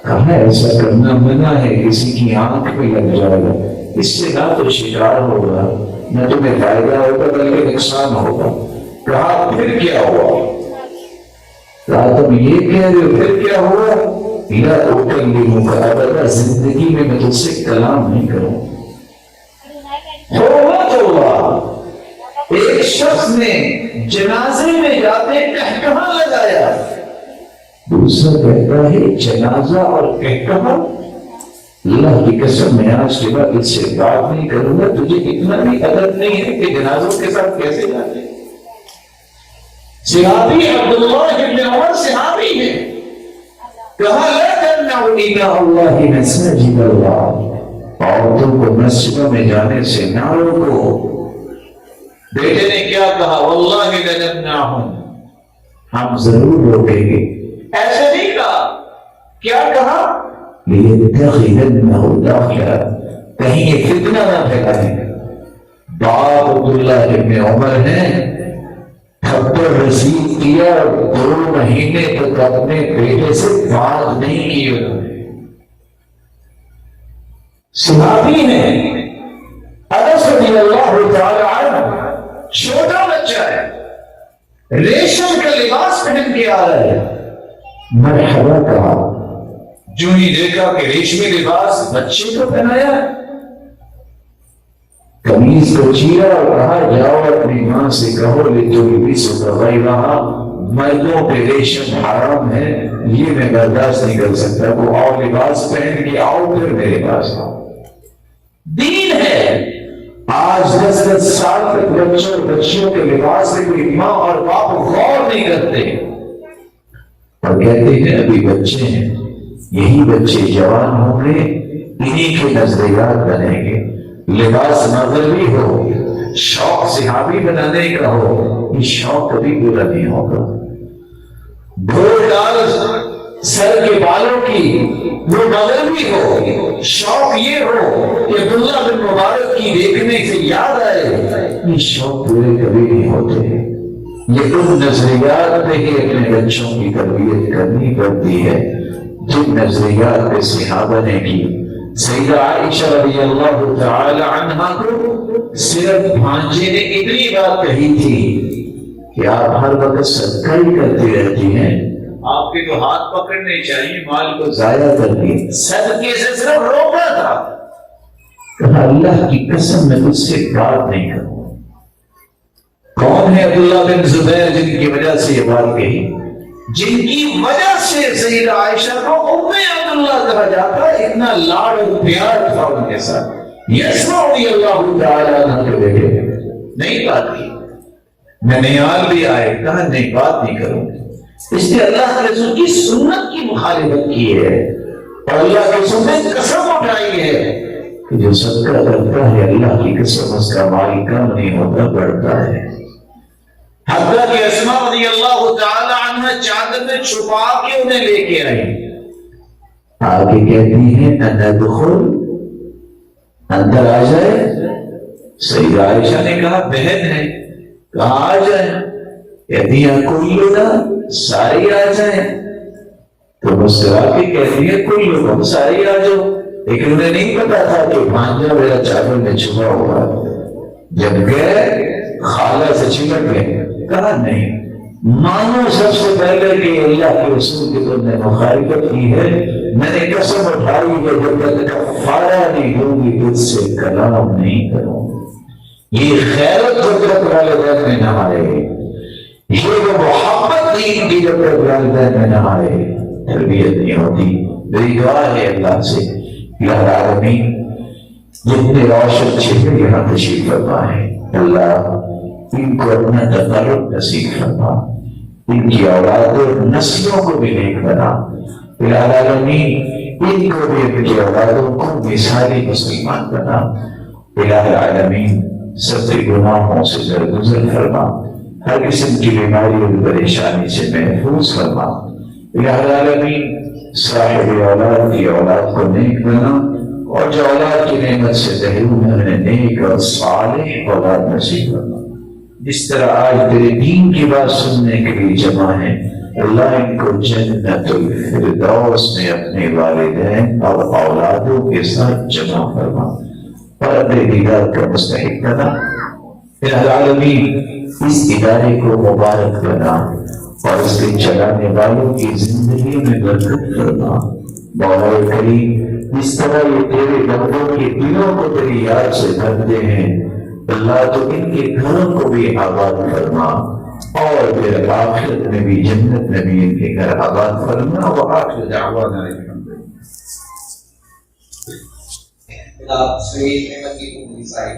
S3: کہا ایسا کرنا منع ہے، کسی کی آنکھ پہ لگ جائے گا، اس سے نہ تو شکار ہوگا نہ تمہیں فائدہ ہوگا بلکہ نقصان ہوگا۔ کہا پھر کیا ہوا؟ کہا تم یہ کہہ رہے ہو پھر کیا ہوا؟ لا اکلمک ابدا، زندگی میں میں تجھ سے کلام نہیں کروں۔ حرمت اللہ، ایک شخص نے جنازے میں جاتے کہکہاں لگایا، دوسرا کہتا ہے جنازہ اور کہکہاں، اللہ کی قسم میں آج کے بعد اس سے بات نہیں کروں گا، تجھے اتنا بھی ادب نہیں ہے کہ جنازوں کے ساتھ کیسے جاتے۔ صحابی عبداللہ ابن عمر صحابی ہے، کہا لا تمنعوا اماء اللہ مساجد اللہ، عورتوں کو مسجدوں میں جانے سے نہ روکو۔ بیٹے نے کیا کہا؟ واللہ لنمنعہم، ہم ضرور روکیں گے۔ ایسے نہیں کہا، کیا کہا؟ لِيَتَّخِذَنَّهُ دَاخِلًا، کہیں یہ فتنہ نہ پھیلائیں۔ باپ عبداللہ ابن عمر ہیں، تھپڑ رسید کیا، 2 مہینے تک اپنے بیٹے سے بات نہیں کی انہوں نے۔ صحابی نے انس رضی اللہ تعالی عنہ، چھوٹا بچہ ہے، ریشم کا لباس پہن کے آ رہا ہے، مرحبا کہا، جو ہی دیکھا کہ ریشمی لباس بچے کو پہنایا، قمیض کو چیرا اور کہا جاؤ اپنی ماں سے کہو لتلبسک غیرہا، مردوں پہ ریشم حرام ہے، یہ میں برداشت نہیں کر سکتا، وہ آؤ لباس پہن کے آؤ پھر میرے پاس آؤ۔ دین ہے۔ آج 10 سال تک بچوں بچیوں کے لباس سے کوئی ماں اور باپ غور نہیں کرتے اور کہتے ہیں ابھی بچے ہیں، یہی بچے جوان ہوں گے، انہی کے نظریات بنیں گے، لباس مغربی ہو، شوق صحابی بنانے کا ہو، یہ شوق کبھی پورا نہیں ہوگا۔ بھول ڈال سر کے بالوں کی، وہ مغربی ہو، شوق یہ ہو کہ عبداللہ بن مبارک کی دیکھنے سے یاد آئے، یہ شوق پورے کبھی نہیں ہوتے۔ یہ ان نظریات پہ ہی اپنے بچوں کی تربیت کرنی پڑتی ہے جن نظریات پہ صحابہ نے کی۔ سیدہ عائشہ رضی اللہ تعالی عنہا کو صرف بھانجے نے اتنی بات کہی تھی کہ آپ ہر وقت صدقہ ہی کرتی رہتی ہیں،
S2: آپ کے تو ہاتھ پکڑنے چاہیے، مال کو ضائع کر دیا، صدقے سے صرف روکا تھا، کہا اللہ کی قسم میں تجھ سے بات نہیں کروں۔ کون ہے عبداللہ بن زبیر جن کی وجہ سے یہ بات کہی، جن کی وجہ سے سیدہ عائشہ کو ام عبداللہ کہا جاتا، اتنا لاڈ اور پیار تھا ان کے ساتھ۔ یسمع رضی اللہ تعالیٰ عنہ کے بیٹے نہیں بات کی، ننیال بھی آئے، کہا نہیں بات نہیں کروں گی، اس نے اللہ کے رسول کی سنت کی مخالفت کی ہے، اور اللہ کے رسول نے قسم اٹھائی ہے کہ جو صدقہ کرتا ہے اللہ کی قسم اس کا مال کم نہیں ہوتا، بڑھتا ہے۔ حتیٰ کہ اسماء رضی اللہ تعالی عنہ چادر میں چھپا کے انہیں لے کے آئی، آگے کہتی ہیں اندخل، اندر آ جائے۔ سیدہ عائشہ نے کہا بہن ہے، کہا آ جائیں، کہتی ہیں کلنا، سارے آ جائیں، تو مسکرا کے کہتی ہے کلنا، سارے آ جاؤ، لیکن انہیں نہیں پتا تھا کہ بھانجا میرا چادر میں چھپا ہوا۔ جب گئے خالہ سے چمٹ گئے، کہا نہیں، مانو سب سے پہلے کہ اللہ کے رسول کی تم نے مخالفت کی ہے، میں نے قسم اٹھائی ہے جب تک کفارہ نہیں دوں گی تجھ سے کلام نہیں کروں۔ یہ خیرت جب تک والدین میں نہ آئے، یہ وہ محبت دین کی جب تک والدین میں نہ آئے، تربیت نہیں ہوتی۔ میری دعا ہے اللہ سے یا العالمین جتنے روشن چہرے یہاں تشریف فرما ہے، اللہ ان کو اپنا تقرب نصیب فرما، ان کی اولاد اور نسلوں کو بھی نیک بنا، یا العالمین ان کو بھی ان کی اولادوں کو مثالی مسلمان بنا، الہ العالمین سب کے گناہوں سے درگزر فرما، ہر قسم کی بیماری اور پریشانی سے محفوظ فرما، الہ العالمین صاحب اولاد کی اولاد کو نیک بنا، اور جو اولاد کی نعمت سے محروم ہے انہیں نیک اور صالح اولاد نصیب فرما۔ جس طرح آج تیرے دین کی بات سننے کے لیے جمع ہے، اللہ ان کو جنت الفردوس میں اپنے والدین اور اولادوں کے ساتھ جمع فرما، اور اپنے دیدار کا مستحق بنا۔ الہ العالمین اس ادارے کو مبارک بنا، اور اس کے چلانے والوں کی زندگی میں برکت فرما۔ مولا کریم اس طرح یہ تیرے بندوں کے دلوں کو تیری یاد سے بھرتے ہیں، اللہ تو ان کے گھروں کو بھی آباد فرما، اور پھر آخرت میں بھی جنت میں بھی ان کے گھر آباد فرما۔ وآخر دعوانا الحمدللہ۔
S1: Sweet Emma Kiko Design.